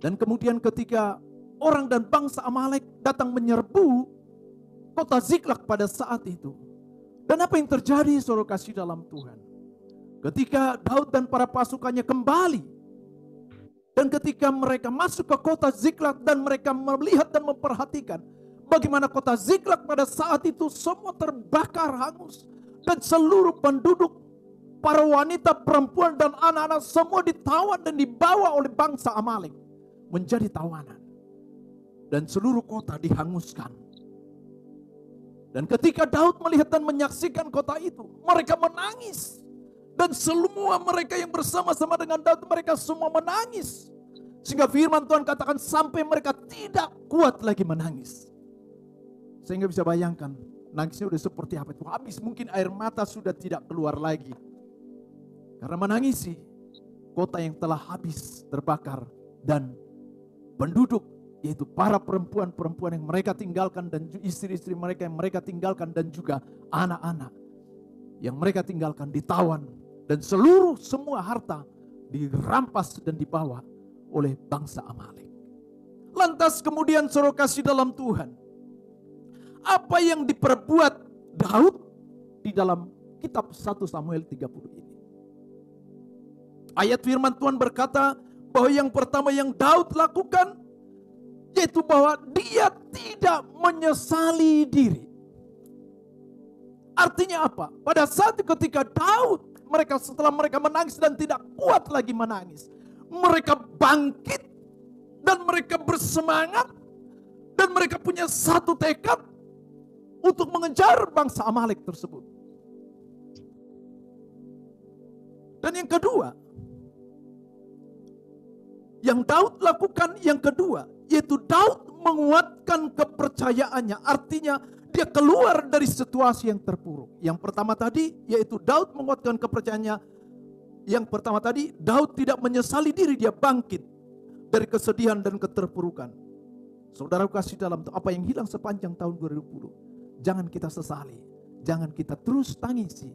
Dan kemudian ketika orang dan bangsa Amalek datang menyerbu kota Ziklag pada saat itu. Dan apa yang terjadi saudara kasih dalam Tuhan? Ketika Daud dan para pasukannya kembali Dan ketika mereka masuk ke kota Ziklag dan mereka melihat dan memperhatikan bagaimana kota Ziklag pada saat itu semua terbakar hangus. Dan seluruh penduduk, para wanita, perempuan dan anak-anak semua ditawan dan dibawa oleh bangsa Amalek menjadi tawanan. Dan seluruh kota dihanguskan. Dan ketika Daud melihat dan menyaksikan kota itu, mereka menangis. Dan semua mereka yang bersama-sama dengan Daud, mereka semua menangis. Sehingga firman Tuhan katakan sampai mereka tidak kuat lagi menangis. Sehingga bisa bayangkan, nangisnya udah seperti apa itu. Habis, mungkin air mata sudah tidak keluar lagi. Karena menangisi kota yang telah habis terbakar. Dan penduduk, yaitu para perempuan-perempuan yang mereka tinggalkan dan istri-istri mereka yang mereka tinggalkan dan juga anak-anak yang mereka tinggalkan ditawan dan seluruh semua harta dirampas dan dibawa oleh bangsa Amalek. Lantas kemudian saudara kasih dalam Tuhan, apa yang diperbuat Daud di dalam kitab 1 Samuel 30 ini? Ayat firman Tuhan berkata bahwa yang pertama yang Daud lakukan yaitu bahwa dia tidak menyesali diri. Artinya apa? Pada saat ketika Daud, setelah mereka menangis dan tidak kuat lagi menangis, mereka bangkit dan mereka bersemangat dan mereka punya satu tekad untuk mengejar bangsa Amalek tersebut. Dan yang kedua, yang Daud lakukan yang kedua, yaitu Daud menguatkan kepercayaannya. Artinya dia keluar dari situasi yang terpuruk. Yang pertama tadi, yaitu Daud menguatkan kepercayaannya. Yang pertama tadi, Daud tidak menyesali diri, dia bangkit dari kesedihan dan keterpurukan. Saudara kasih dalam apa yang hilang sepanjang tahun 2020. Jangan kita sesali, jangan kita terus tangisi.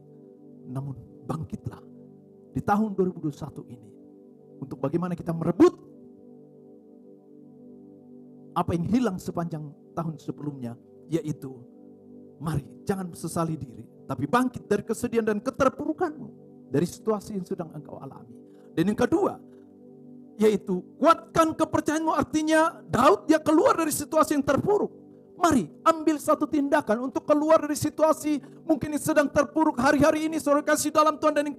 Namun bangkitlah di tahun 2021 ini. Untuk bagaimana kita merebut apa yang hilang sepanjang tahun sebelumnya, yaitu mari jangan sesali diri, tapi bangkit dari kesedihan dan keterpurukanmu, dari situasi yang sedang engkau alami. Dan yang kedua, yaitu kuatkan kepercayaanmu. Artinya Daud dia keluar dari situasi yang terpuruk. Mari ambil satu tindakan untuk keluar dari situasi mungkin yang sedang terpuruk hari-hari ini, saudara kasih dalam Tuhan. Dan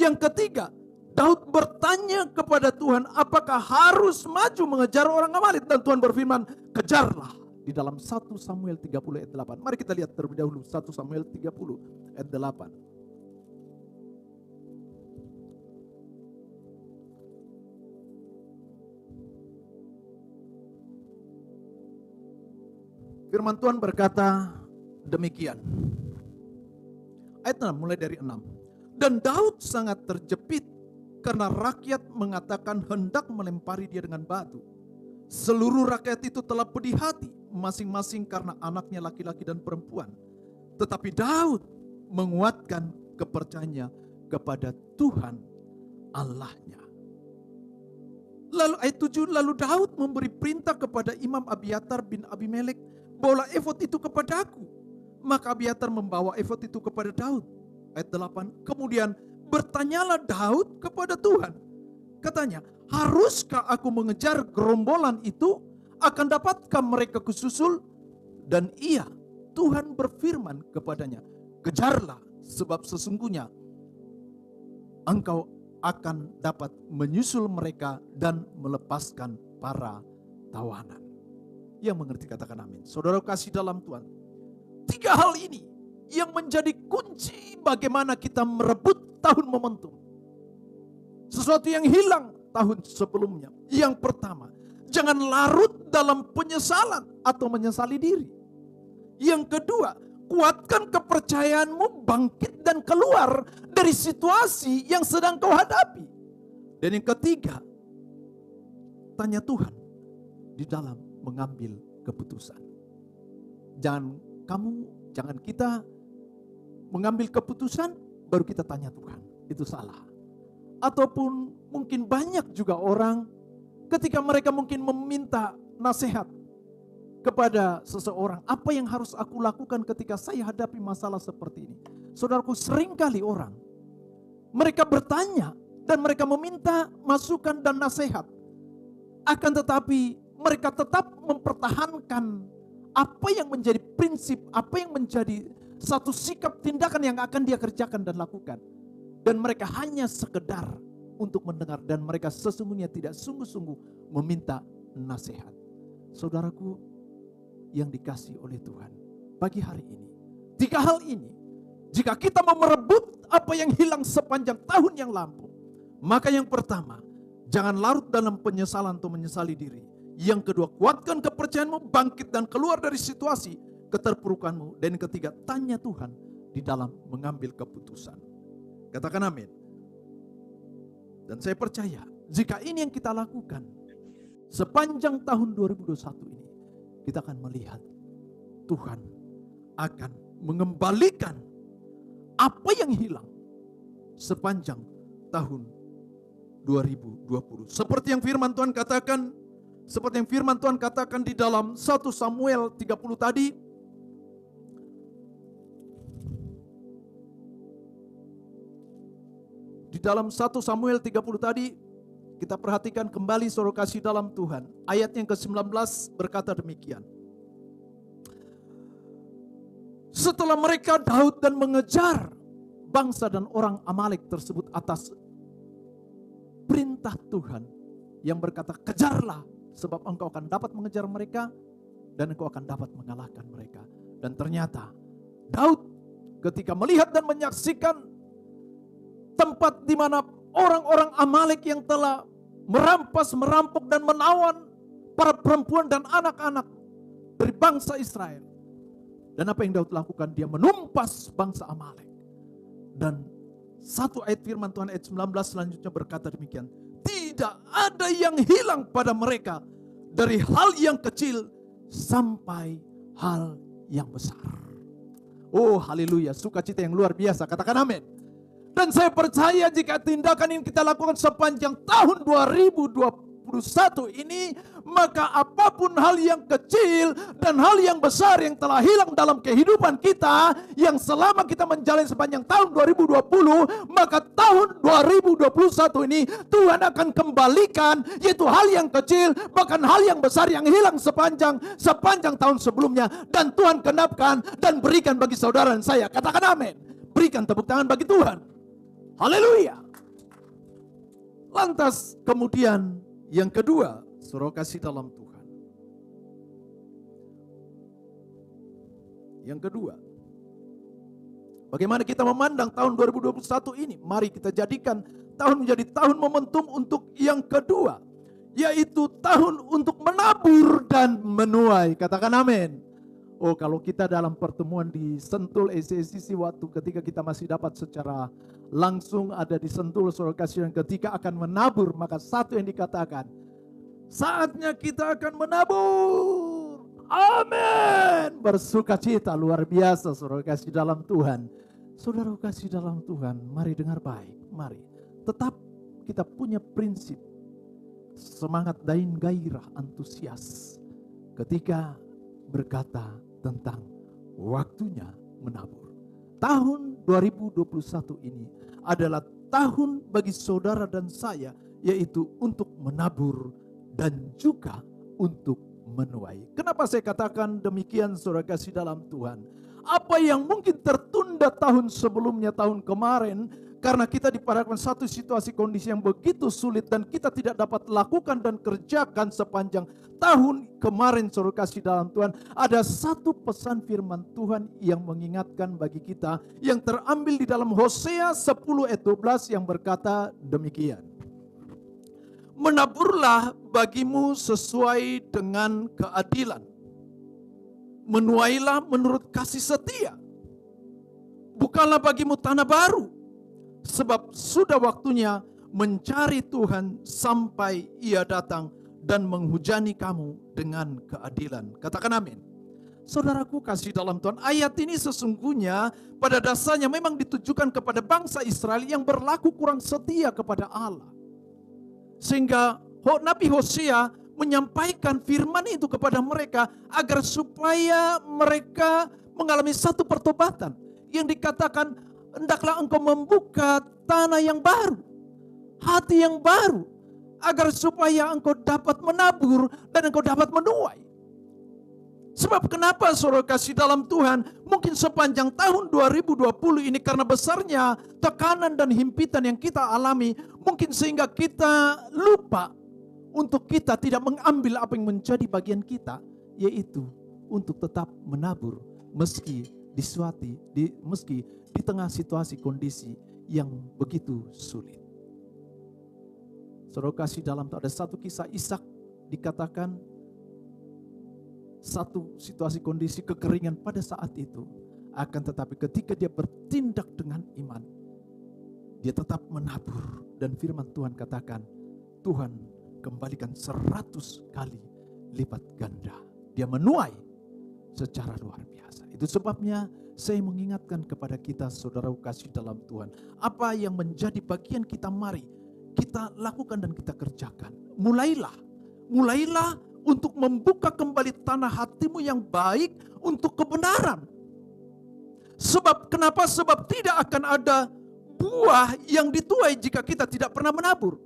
yang ketiga, Daud bertanya kepada Tuhan, apakah harus maju mengejar orang Amalek? Dan Tuhan berfirman, kejarlah. Di dalam 1 Samuel 30 ayat 8. Mari kita lihat terlebih dahulu 1 Samuel 30 ayat 8. Firman Tuhan berkata demikian. Ayat 6, mulai dari 6. Dan Daud sangat terjepit karena rakyat mengatakan hendak melempari dia dengan batu. Seluruh rakyat itu telah pedih hati, masing-masing karena anaknya laki-laki dan perempuan. Tetapi Daud menguatkan kepercayaannya kepada Tuhan Allahnya. Lalu ayat 7, lalu Daud memberi perintah kepada Imam Abiatar bin Abimelek, bawalah efod itu kepadaku. Maka Abiatar membawa efod itu kepada Daud. Ayat 8, kemudian bertanyalah Daud kepada Tuhan. Katanya, haruskah aku mengejar gerombolan itu? Akan dapatkah mereka kususul? Dan iya, Tuhan berfirman kepadanya, kejarlah, sebab sesungguhnya engkau akan dapat menyusul mereka dan melepaskan para tawanan. Yang mengerti katakan amin. Saudara kasih dalam Tuhan, 3 hal ini yang menjadi kunci bagaimana kita merebut tahun momentum. Sesuatu yang hilang tahun sebelumnya. Yang pertama, jangan larut dalam penyesalan atau menyesali diri. Yang kedua, kuatkan kepercayaanmu, bangkit dan keluar dari situasi yang sedang kau hadapi. Dan yang ketiga, tanya Tuhan di dalam mengambil keputusan. Jangan kita mengambil keputusan baru kita tanya Tuhan, itu salah. Ataupun mungkin banyak juga orang ketika mereka mungkin meminta nasihat kepada seseorang, apa yang harus aku lakukan ketika saya hadapi masalah seperti ini. Saudaraku, seringkali orang mereka bertanya dan mereka meminta masukan dan nasihat. Akan tetapi mereka tetap mempertahankan apa yang menjadi prinsip, apa yang menjadi satu sikap tindakan yang akan dia kerjakan dan lakukan. Dan mereka hanya sekedar untuk mendengar, dan mereka sesungguhnya tidak sungguh-sungguh meminta nasihat. Saudaraku yang dikasihi oleh Tuhan, pagi hari ini, 3 hal ini, jika kita mau merebut apa yang hilang sepanjang tahun yang lampau, maka yang pertama, jangan larut dalam penyesalan atau menyesali diri. Yang kedua, kuatkan kepercayaanmu, bangkit dan keluar dari situasi keterpurukanmu. Dan yang ketiga, tanya Tuhan di dalam mengambil keputusan. Katakan amin. Dan saya percaya, jika ini yang kita lakukan sepanjang tahun 2021 ini, kita akan melihat Tuhan akan mengembalikan apa yang hilang sepanjang tahun 2020. Seperti yang firman Tuhan katakan, di dalam 1 Samuel 30 tadi. Di dalam 1 Samuel 30 tadi, kita perhatikan kembali saudara kasih dalam Tuhan. Ayat yang ke-19 berkata demikian. Setelah mereka Daud dan mengejar bangsa dan orang Amalek tersebut atas perintah Tuhan yang berkata, kejarlah sebab engkau akan dapat mengejar mereka dan engkau akan dapat mengalahkan mereka. Dan ternyata Daud ketika melihat dan menyaksikan tempat di mana orang-orang Amalek yang telah merampas, merampok dan menawan para perempuan dan anak-anak dari bangsa Israel. Dan apa yang Daud lakukan? Dia menumpas bangsa Amalek. Dan satu ayat firman Tuhan ayat 19 selanjutnya berkata demikian. Tidak ada yang hilang pada mereka, dari hal yang kecil sampai hal yang besar. Oh haleluya, sukacita yang luar biasa, katakan amin. Dan saya percaya jika tindakan yang kita lakukan sepanjang tahun 2021 ini, maka apapun hal yang kecil dan hal yang besar yang telah hilang dalam kehidupan kita, yang selama kita menjalani sepanjang tahun 2020, maka tahun 2021 ini Tuhan akan kembalikan, yaitu hal yang kecil, bahkan hal yang besar yang hilang sepanjang tahun sebelumnya. Dan Tuhan genapkan dan berikan bagi saudara dan saya. Katakan amin. Berikan tepuk tangan bagi Tuhan. Haleluya. Lantas kemudian yang kedua, saudara kasih dalam Tuhan. Yang kedua, bagaimana kita memandang tahun 2021 ini? Mari kita jadikan tahun menjadi tahun momentum untuk yang kedua, yaitu tahun untuk menabur dan menuai. Katakan amin. Oh, kalau kita dalam pertemuan di Sentul ECCC waktu ketika kita masih dapat secara langsung ada di Sentul, saudara kasih, yang ketika akan menabur, maka satu yang dikatakan, saatnya kita akan menabur. Amin. Bersukacita luar biasa, saudara kasih dalam Tuhan. Saudara kasih dalam Tuhan, mari dengar baik. Mari tetap kita punya prinsip semangat dan gairah, antusias ketika berkata tentang waktunya menabur. Tahun 2021 ini adalah tahun bagi saudara dan saya, yaitu untuk menabur dan juga untuk menuai. Kenapa saya katakan demikian, saudara kasih dalam Tuhan? Apa yang mungkin tertunda tahun sebelumnya, tahun kemarin, karena kita dipadamkan satu situasi kondisi yang begitu sulit dan kita tidak dapat lakukan dan kerjakan sepanjang tahun kemarin, saudara kasih dalam Tuhan. Ada satu pesan firman Tuhan yang mengingatkan bagi kita, yang terambil di dalam Hosea 10 ayat 12 yang berkata demikian. Menaburlah bagimu sesuai dengan keadilan, menuailah menurut kasih setia. Bukanlah bagimu tanah baru, sebab sudah waktunya mencari Tuhan sampai Ia datang dan menghujani kamu dengan keadilan. Katakan amin. Saudaraku kasih dalam Tuhan, ayat ini sesungguhnya pada dasarnya memang ditujukan kepada bangsa Israel yang berlaku kurang setia kepada Allah. Sehingga Nabi Hosea menyampaikan firman itu kepada mereka agar supaya mereka mengalami satu pertobatan yang dikatakan, hendaklah engkau membuka tanah yang baru. hati yang baru, agar supaya engkau dapat menabur dan engkau dapat menuai. Sebab kenapa saudara kasih dalam Tuhan, mungkin sepanjang tahun 2020 ini karena besarnya tekanan dan himpitan yang kita alami, mungkin sehingga kita lupa untuk kita tidak mengambil apa yang menjadi bagian kita, yaitu untuk tetap menabur meski di tengah situasi kondisi yang begitu sulit. Saudara kasih dalam Tuhan, ada satu kisah Ishak, dikatakan satu situasi kondisi kekeringan pada saat itu, akan tetapi ketika dia bertindak dengan iman, dia tetap menabur, dan firman Tuhan katakan, Tuhan kembalikan 100 kali lipat ganda. Dia menuai secara luar biasa. Itu sebabnya saya mengingatkan kepada kita, saudara kasih dalam Tuhan, apa yang menjadi bagian kita, mari kita lakukan dan kita kerjakan. Mulailah untuk membuka kembali tanah hatimu yang baik untuk kebenaran. Sebab kenapa? Sebab tidak akan ada buah yang dituai jika kita tidak pernah menabur.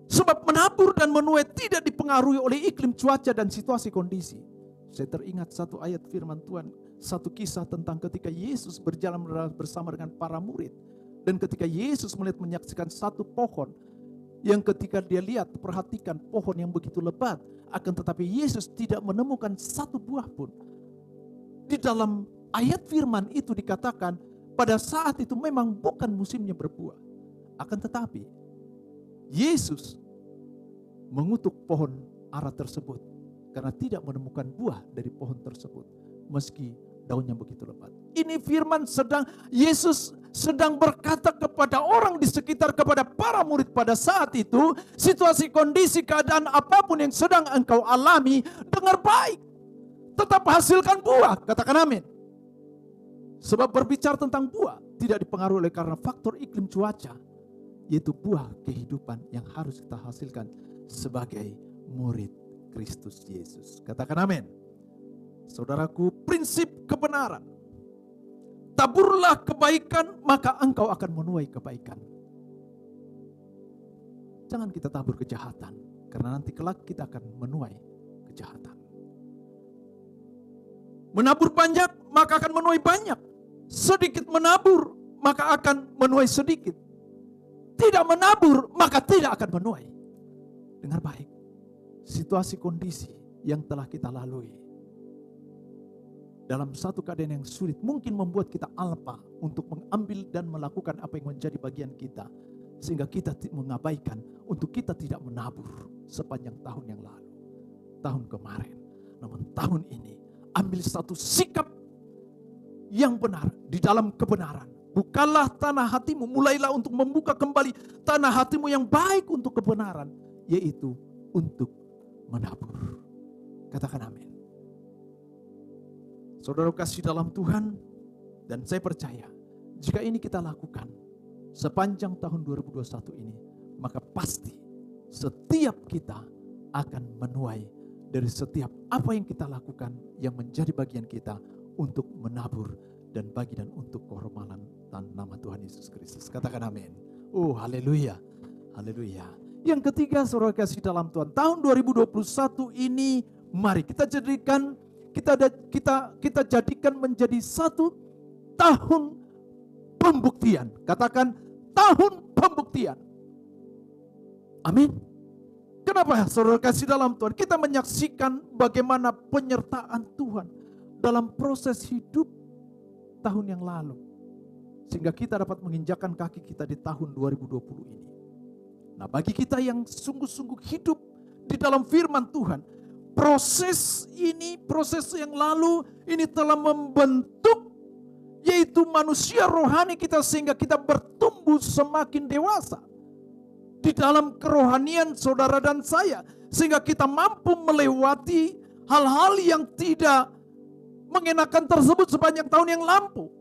Sebab menabur dan menuai tidak dipengaruhi oleh iklim, cuaca, dan situasi kondisi. Saya teringat satu ayat firman Tuhan, satu kisah tentang ketika Yesus berjalan bersama dengan para murid. Dan ketika Yesus menyaksikan satu pohon, yang ketika dia lihat, perhatikan pohon yang begitu lebat, akan tetapi Yesus tidak menemukan satu buah pun. Di dalam ayat firman itu dikatakan, pada saat itu memang bukan musimnya berbuah. Akan tetapi, Yesus mengutuk pohon ara tersebut, karena tidak menemukan buah dari pohon tersebut, meski daunnya begitu lebat. Ini firman Yesus sedang berkata kepada orang di sekitar, kepada para murid pada saat itu, situasi, kondisi, keadaan apapun yang sedang engkau alami, dengar baik, tetap hasilkan buah, katakan amin. Sebab berbicara tentang buah tidak dipengaruhi oleh karena faktor iklim, cuaca, yaitu buah kehidupan yang harus kita hasilkan sebagai murid Kristus Yesus. Katakan amin. Saudaraku, prinsip kebenaran. Taburlah kebaikan, maka engkau akan menuai kebaikan. Jangan kita tabur kejahatan, karena nanti kelak kita akan menuai kejahatan. Menabur banyak, maka akan menuai banyak. Sedikit menabur, maka akan menuai sedikit. Tidak menabur, maka tidak akan menuai. Dengar baik, situasi kondisi yang telah kita lalui dalam satu keadaan yang sulit mungkin membuat kita alpa untuk mengambil dan melakukan apa yang menjadi bagian kita, sehingga kita mengabaikan untuk kita tidak menabur sepanjang tahun yang lalu, tahun kemarin. Namun tahun ini ambil satu sikap yang benar di dalam kebenaran. Bukalah tanah hatimu, mulailah untuk membuka kembali tanah hatimu yang baik untuk kebenaran, yaitu untuk menabur. Katakan amin. Saudara kasih dalam Tuhan, dan saya percaya jika ini kita lakukan sepanjang tahun 2021 ini, maka pasti setiap kita akan menuai dari setiap apa yang kita lakukan yang menjadi bagian kita untuk menabur dan bagi dan untuk kehormatan nama Tuhan Yesus Kristus. Katakan amin. Oh, haleluya. Haleluya. Yang ketiga, saudara kasih dalam Tuhan, tahun 2021 ini mari kita jadikan kita jadikan menjadi satu tahun pembuktian. Katakan tahun pembuktian. Amin. Kenapa saudara kasih dalam Tuhan? Kita menyaksikan bagaimana penyertaan Tuhan dalam proses hidup tahun yang lalu, sehingga kita dapat menginjakkan kaki kita di tahun 2020 ini. Nah, bagi kita yang sungguh-sungguh hidup di dalam firman Tuhan, proses yang lalu ini telah membentuk, yaitu manusia rohani kita, sehingga kita bertumbuh semakin dewasa di dalam kerohanian saudara dan saya, sehingga kita mampu melewati hal-hal yang tidak mengenakan tersebut sepanjang tahun yang lampau.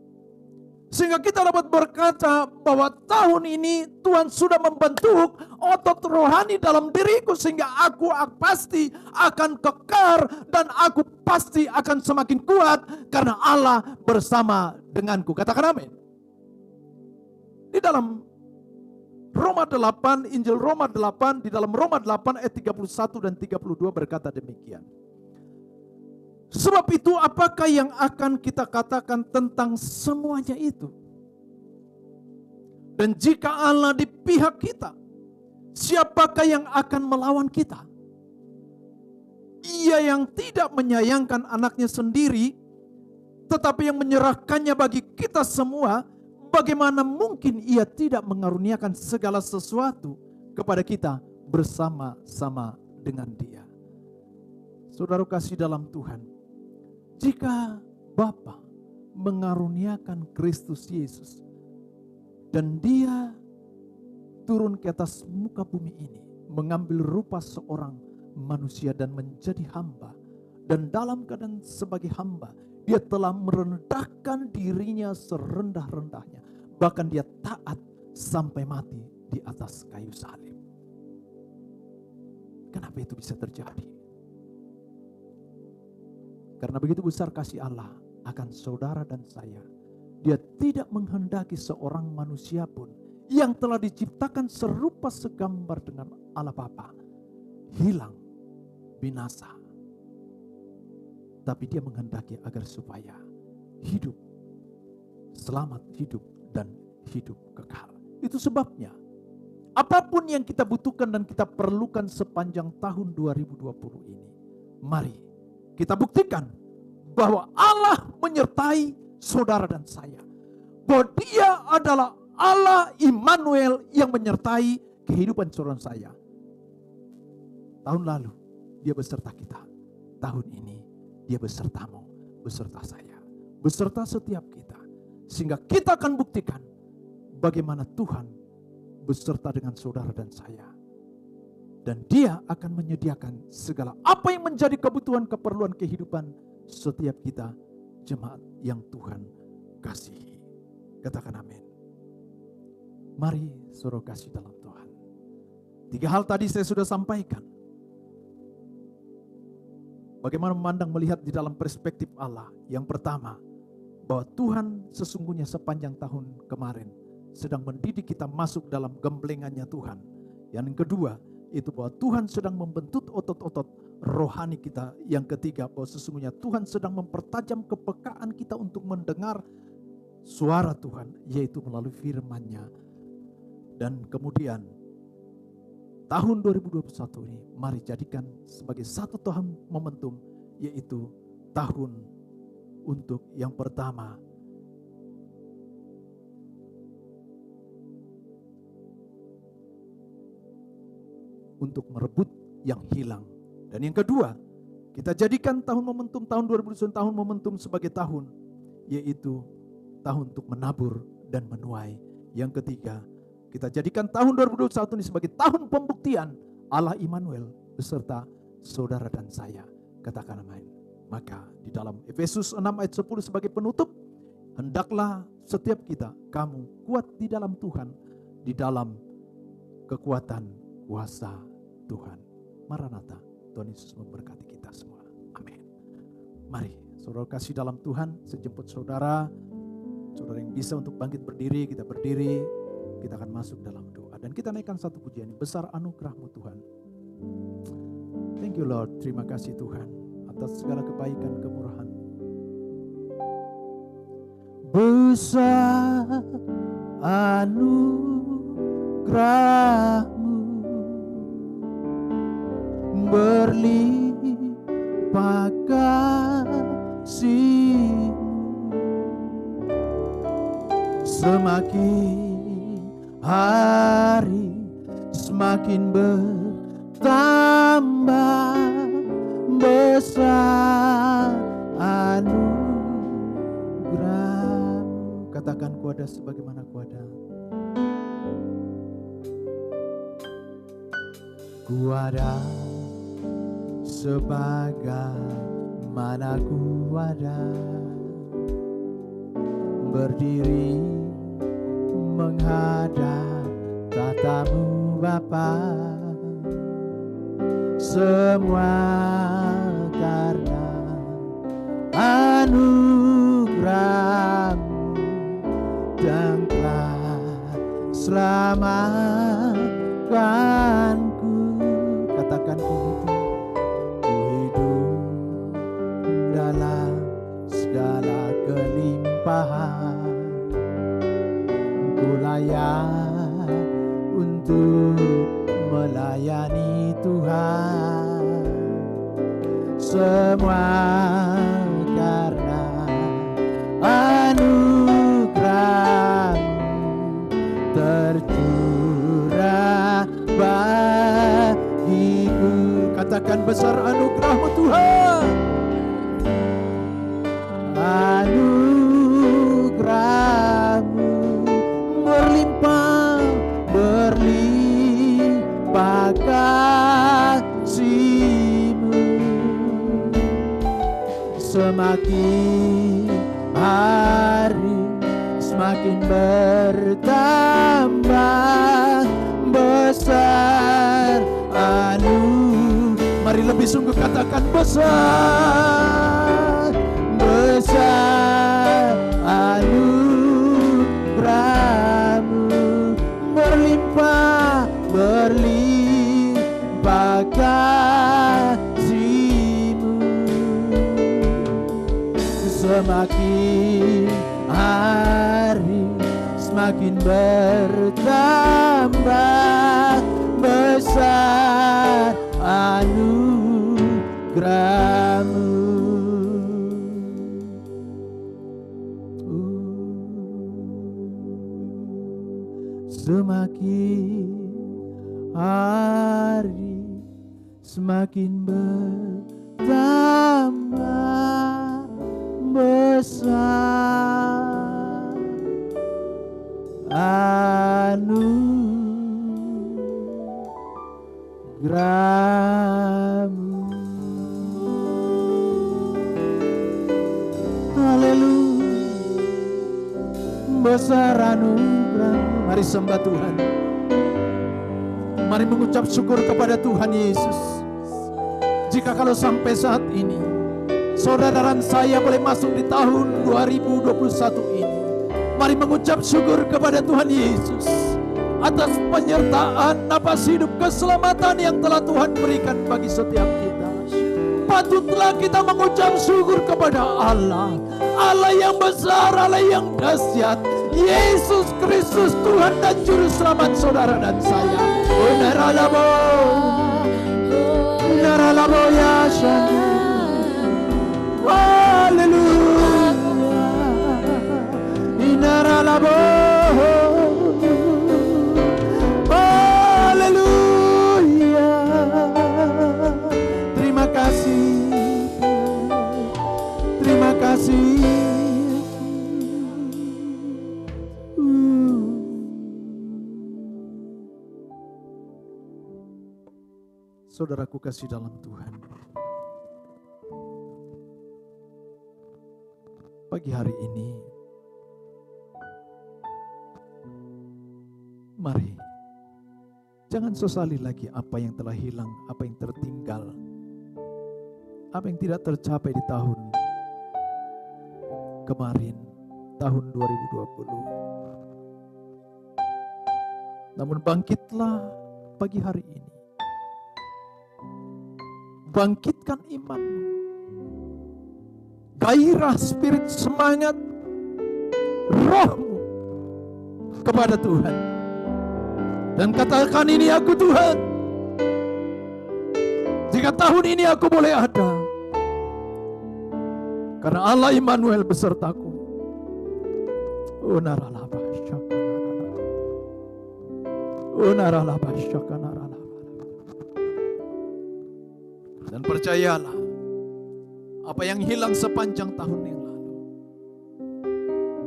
Sehingga kita dapat berkata bahwa tahun ini Tuhan sudah membentuk otot rohani dalam diriku, sehingga aku pasti akan kekar dan aku pasti akan semakin kuat karena Allah bersama denganku. Katakan amin. Di dalam Roma 8, Injil Roma 8, di dalam Roma 8 ayat 31 dan 32 berkata demikian. Sebab itu apakah yang akan kita katakan tentang semuanya itu? Dan jika Allah di pihak kita, siapakah yang akan melawan kita? Ia yang tidak menyayangkan anaknya sendiri, tetapi yang menyerahkannya bagi kita semua, bagaimana mungkin ia tidak mengaruniakan segala sesuatu kepada kita bersama-sama dengan dia? Saudara kasih dalam Tuhan, jika Bapa mengaruniakan Kristus Yesus dan dia turun ke atas muka bumi ini, mengambil rupa seorang manusia dan menjadi hamba, dan dalam keadaan sebagai hamba dia telah merendahkan dirinya serendah-rendahnya, bahkan dia taat sampai mati di atas kayu salib. Kenapa itu bisa terjadi? Karena begitu besar kasih Allah akan saudara dan saya. Dia tidak menghendaki seorang manusia pun yang telah diciptakan serupa segambar dengan Allah Bapa hilang, binasa. Tapi dia menghendaki agar supaya hidup, selamat hidup dan hidup kekal. Itu sebabnya apapun yang kita butuhkan dan kita perlukan sepanjang tahun 2020 ini, mari kita buktikan bahwa Allah menyertai saudara dan saya. Bahwa dia adalah Allah Immanuel yang menyertai kehidupan saudara saya. Tahun lalu dia beserta kita. Tahun ini dia besertamu, beserta saya, beserta setiap kita. Sehingga kita akan buktikan bagaimana Tuhan beserta dengan saudara dan saya. Dan dia akan menyediakan segala apa yang menjadi kebutuhan keperluan kehidupan setiap kita, jemaat yang Tuhan kasihi. Katakan amin. Mari saudara kasih dalam Tuhan. 3 hal tadi saya sudah sampaikan. Bagaimana memandang melihat di dalam perspektif Allah. Yang pertama, bahwa Tuhan sesungguhnya sepanjang tahun kemarin sedang mendidik kita masuk dalam gemblengannya Tuhan. Yang kedua, itu bahwa Tuhan sedang membentuk otot-otot rohani kita. Yang ketiga, bahwa sesungguhnya Tuhan sedang mempertajam kepekaan kita untuk mendengar suara Tuhan, yaitu melalui firman-Nya. Dan kemudian tahun 2021 ini mari jadikan sebagai satu tahun momentum, yaitu tahun untuk yang pertama untuk merebut yang hilang. Dan yang kedua, kita jadikan tahun momentum tahun 2021 tahun momentum sebagai tahun, yaitu tahun untuk menabur dan menuai. Yang ketiga, kita jadikan tahun 2021 ini sebagai tahun pembuktian Allah Immanuel beserta saudara dan saya. Katakan amin. Maka di dalam Efesus 6 ayat 10 sebagai penutup, hendaklah setiap kita, kamu kuat di dalam Tuhan, di dalam kekuatan kuasa Tuhan. Maranatha, Tuhan Yesus memberkati kita semua. Amin. Mari saudara kasih dalam Tuhan, sejemput saudara yang bisa untuk bangkit berdiri, kita berdiri, kita akan masuk dalam doa. Dan kita naikkan satu pujian, besar anugerah-Mu Tuhan. Thank you Lord, terima kasih Tuhan atas segala kebaikan kemurahan. Besar anugerah-Mu, berlimpah kasih-Mu, semakin hari semakin bertambah besar anugerah-Mu. Katakan kuada sebagaimana kuada. Kuada sebagaimana kuada, berdiri menghadap tatamu Bapa, semua karena anugerah-Mu dan telah selamat semua karena anugerah-Mu tercurah bagiku. Katakan besar anugerah-Mu Tuhan. Anugerah-Mu berlimpah, berlimpah kasih-Mu. Semakin hari semakin bertambah besar Mari lebih sungguh katakan besar, besar anugerah-Mu berlimpah, berlimpah kasih-Mu. Semakin hari semakin bertambah besar anugerah-Mu. Semakin hari semakin bertambah besar anugerah-Mu. Haleluya, besar anugerah-Mu. Mari sembah Tuhan. Mari mengucap syukur kepada Tuhan Yesus. Jika kalau sampai saat ini saudara dan saya boleh masuk di tahun 2021 ini, mari mengucap syukur kepada Tuhan Yesus atas penyertaan napas hidup keselamatan yang telah Tuhan berikan bagi setiap kita. Patutlah kita mengucap syukur kepada Allah, Allah yang besar, Allah yang dahsyat, Yesus Kristus Tuhan dan Juru Selamat saudara dan saya. Naralabo ya Shani. Haleluya. Naralabo. Haleluya. Terima kasih. Terima kasih. Saudaraku kasih dalam Tuhan, pagi hari ini mari jangan sesali lagi apa yang telah hilang, apa yang tertinggal, apa yang tidak tercapai di tahun kemarin, tahun 2020. Namun bangkitlah pagi hari ini. Bangkitkan imanmu, gairah spirit semangat rohmu kepada Tuhan, dan katakan, ini aku Tuhan. Jika tahun ini aku boleh ada, karena Allah Immanuel besertaku. Oh naralaba syakanarala, oh naralaba syakanarala. Dan percayalah, apa yang hilang sepanjang tahun yang lalu,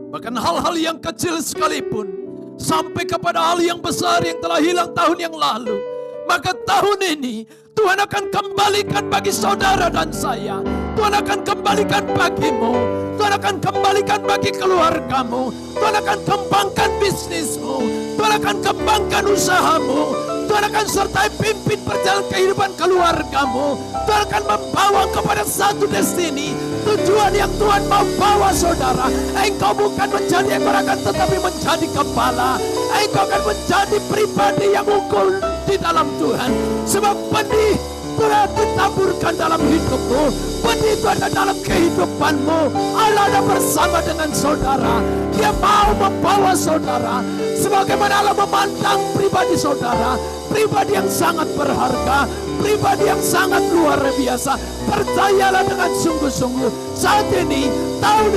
bahkan hal-hal yang kecil sekalipun, sampai kepada hal yang besar yang telah hilang tahun yang lalu, maka tahun ini Tuhan akan kembalikan bagi saudara dan saya. Tuhan akan kembalikan bagimu, Tuhan akan kembalikan bagi keluargamu, Tuhan akan kembangkan bisnismu, Tuhan akan kembangkan usahamu, Tuhan akan sertai pimpin perjalanan kehidupan keluargamu. Tuhan akan membawa kepada satu destiny, tujuan yang Tuhan mau bawa saudara. Engkau bukan menjadi ekor akan tetapi menjadi kepala. Engkau akan menjadi pribadi yang unggul di dalam Tuhan. Sebab benih Tuhan ditaburkan dalam hidupmu, benih itu ada dalam kehidupanmu. Allah ada bersama dengan saudara. Dia mau membawa saudara sebagaimana Allah memandang pribadi saudara, pribadi yang sangat berharga, pribadi yang sangat luar biasa. Percayalah dengan sungguh-sungguh. Saat ini, tahun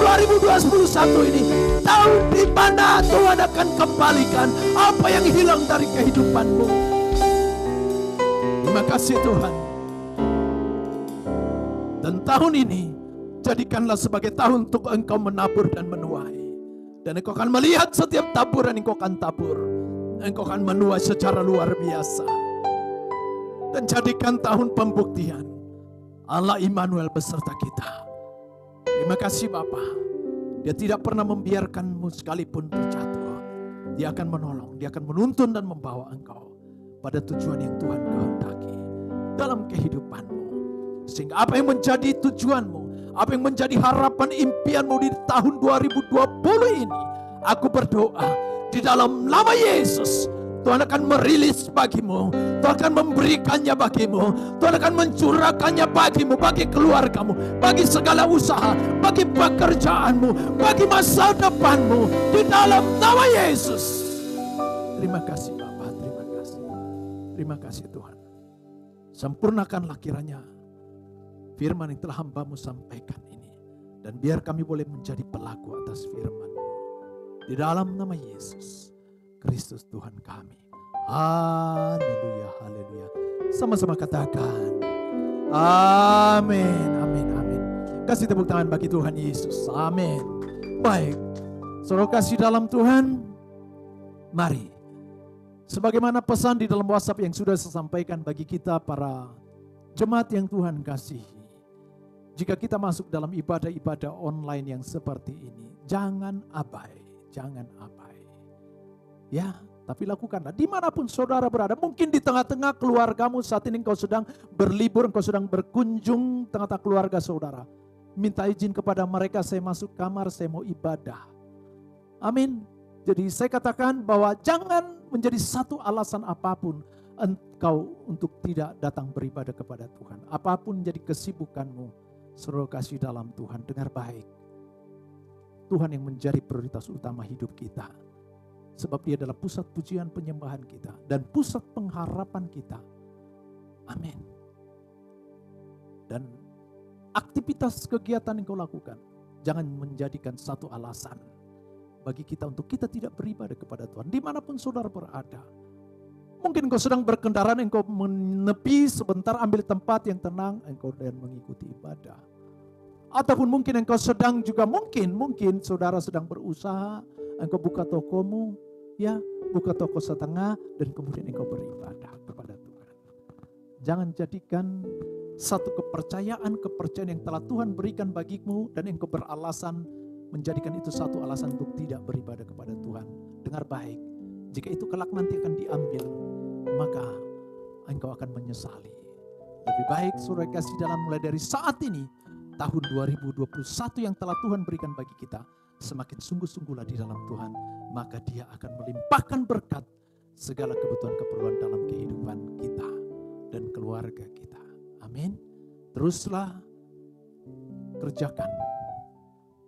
2021 ini, tahun di mana Tuhan akan kembalikan apa yang hilang dari kehidupanmu. Terima kasih Tuhan. Dan tahun ini jadikanlah sebagai tahun untuk engkau menabur dan menuai. Dan engkau akan melihat setiap taburan yang engkau akan tabur, engkau akan menuai secara luar biasa. Dan jadikan tahun pembuktian Allah Immanuel beserta kita. Terima kasih Bapa. Dia tidak pernah membiarkanmu sekalipun terjatuh. Dia akan menolong, dia akan menuntun dan membawa engkau pada tujuan yang Tuhan kehendaki dalam kehidupanmu. Sehingga apa yang menjadi tujuanmu, apa yang menjadi harapan impianmu di tahun 2020 ini, aku berdoa di dalam nama Yesus, Tuhan akan merilis bagimu, Tuhan akan memberikannya bagimu, Tuhan akan mencurahkannya bagimu, bagi keluargamu, bagi segala usaha, bagi pekerjaanmu, bagi masa depanmu, di dalam nama Yesus. Terima kasih Bapa, terima kasih. Terima kasih Tuhan. Sempurnakanlah kiranya firman yang telah hamba-Mu sampaikan ini. Dan biar kami boleh menjadi pelaku atas firman-Mu. Di dalam nama Yesus Kristus Tuhan kami. Haleluya, haleluya. Sama-sama katakan amin, amin, amin. Kasih tepuk tangan bagi Tuhan Yesus. Amin. Baik, saudara kasih dalam Tuhan, mari. Sebagaimana pesan di dalam WhatsApp yang sudah saya sampaikan bagi kita para jemaat yang Tuhan kasihi. Jika kita masuk dalam ibadah-ibadah online yang seperti ini, jangan abai, jangan abai. Ya, tapi lakukanlah dimanapun saudara berada. Mungkin di tengah-tengah keluargamu saat ini engkau sedang berlibur, engkau sedang berkunjung tengah-tengah keluarga saudara. Minta izin kepada mereka, saya masuk kamar, saya mau ibadah. Amin. Jadi saya katakan bahwa jangan menjadi satu alasan apapun engkau untuk tidak datang beribadah kepada Tuhan. Apapun jadi kesibukanmu, saudara kasih dalam Tuhan, dengar baik. Tuhan yang menjadi prioritas utama hidup kita. Sebab dia adalah pusat pujian penyembahan kita dan pusat pengharapan kita. Amin. Dan aktivitas kegiatan yang kau lakukan, jangan menjadikan satu alasan bagi kita untuk kita tidak beribadah kepada Tuhan. Dimanapun saudara berada. Mungkin engkau sedang berkendaraan, engkau menepi sebentar, ambil tempat yang tenang, engkau dan mengikuti ibadah. Ataupun mungkin engkau sedang juga, mungkin saudara sedang berusaha, engkau buka tokomu, ya, buka toko setengah dan kemudian engkau beribadah kepada Tuhan. Jangan jadikan satu kepercayaan yang telah Tuhan berikan bagimu dan engkau beralasan menjadikan itu satu alasan untuk tidak beribadah kepada Tuhan. Dengar baik, jika itu kelak nanti akan diambil, maka engkau akan menyesali. Lebih baik saudara kasih dalam mulai dari saat ini, tahun 2021 yang telah Tuhan berikan bagi kita, semakin sungguh-sungguhlah di dalam Tuhan, maka dia akan melimpahkan berkat segala kebutuhan keperluan dalam kehidupan kita dan keluarga kita. Amin. Teruslah kerjakan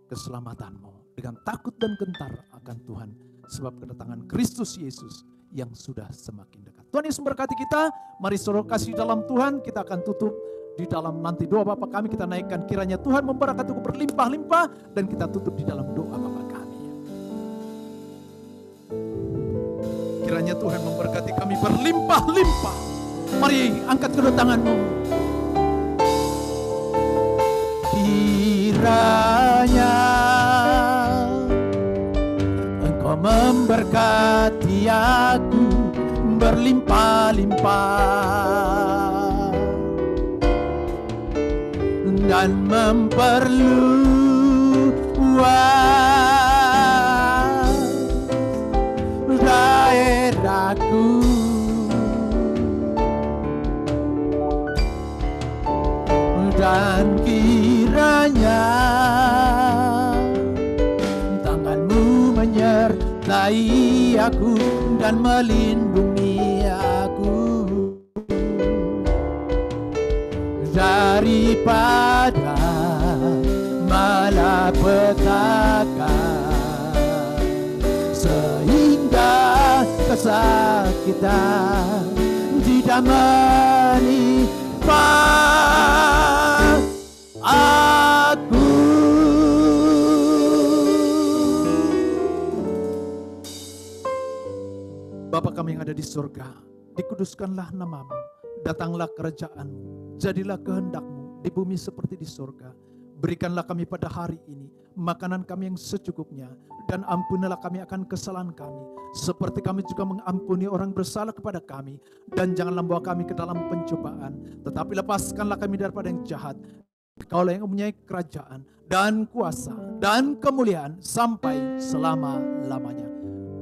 keselamatanmu dengan takut dan gentar akan Tuhan, sebab kedatangan Kristus Yesus yang sudah semakin dekat. Tuhan Yesus memberkati kita. Mari saudara kasih dalam Tuhan, kita akan tutup di dalam nanti doa Bapa kami, kita naikkan kiranya Tuhan memberkati berlimpah-limpah, dan kita tutup di dalam doa Bapa kami. Kiranya Tuhan memberkati kami berlimpah-limpah. Mari angkat kedua tanganmu. Kiranya Engkau memberkati aku berlimpah-limpah dan memperluas daerahku, dan kiranya tangan-Mu menyertai aku dan melindungi aku daripada malapetaka, sehingga kesakitan tidak menimpa aku. Bapa kami yang ada di surga, dikuduskanlah namamu, datanglah kerajaan-Mu, jadilah kehendak-Mu di bumi seperti di surga. Berikanlah kami pada hari ini makanan kami yang secukupnya, dan ampunilah kami akan kesalahan kami, seperti kami juga mengampuni orang bersalah kepada kami. Dan janganlah membawa kami ke dalam pencobaan, tetapi lepaskanlah kami daripada yang jahat. Kaulah yang mempunyai kerajaan dan kuasa dan kemuliaan sampai selama-lamanya.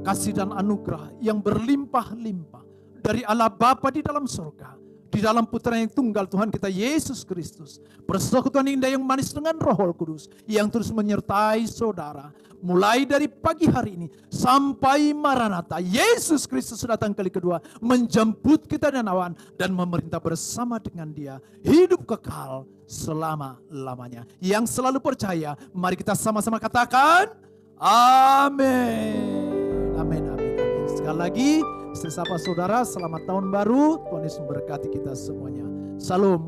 Kasih dan anugerah yang berlimpah-limpah dari Allah Bapa di dalam surga, di dalam Putra yang tunggal Tuhan kita Yesus Kristus, persekutuan indah yang manis dengan Roh Kudus yang terus menyertai saudara mulai dari pagi hari ini sampai Maranatha. Yesus Kristus datang kali kedua menjemput kita dan awan dan memerintah bersama dengan Dia hidup kekal selama-lamanya. Yang selalu percaya, mari kita sama-sama katakan amin. Amin, amin, amin. Sekali lagi, saya sapa saudara, selamat tahun baru. Tuhan Yesus memberkati kita semuanya. Salam.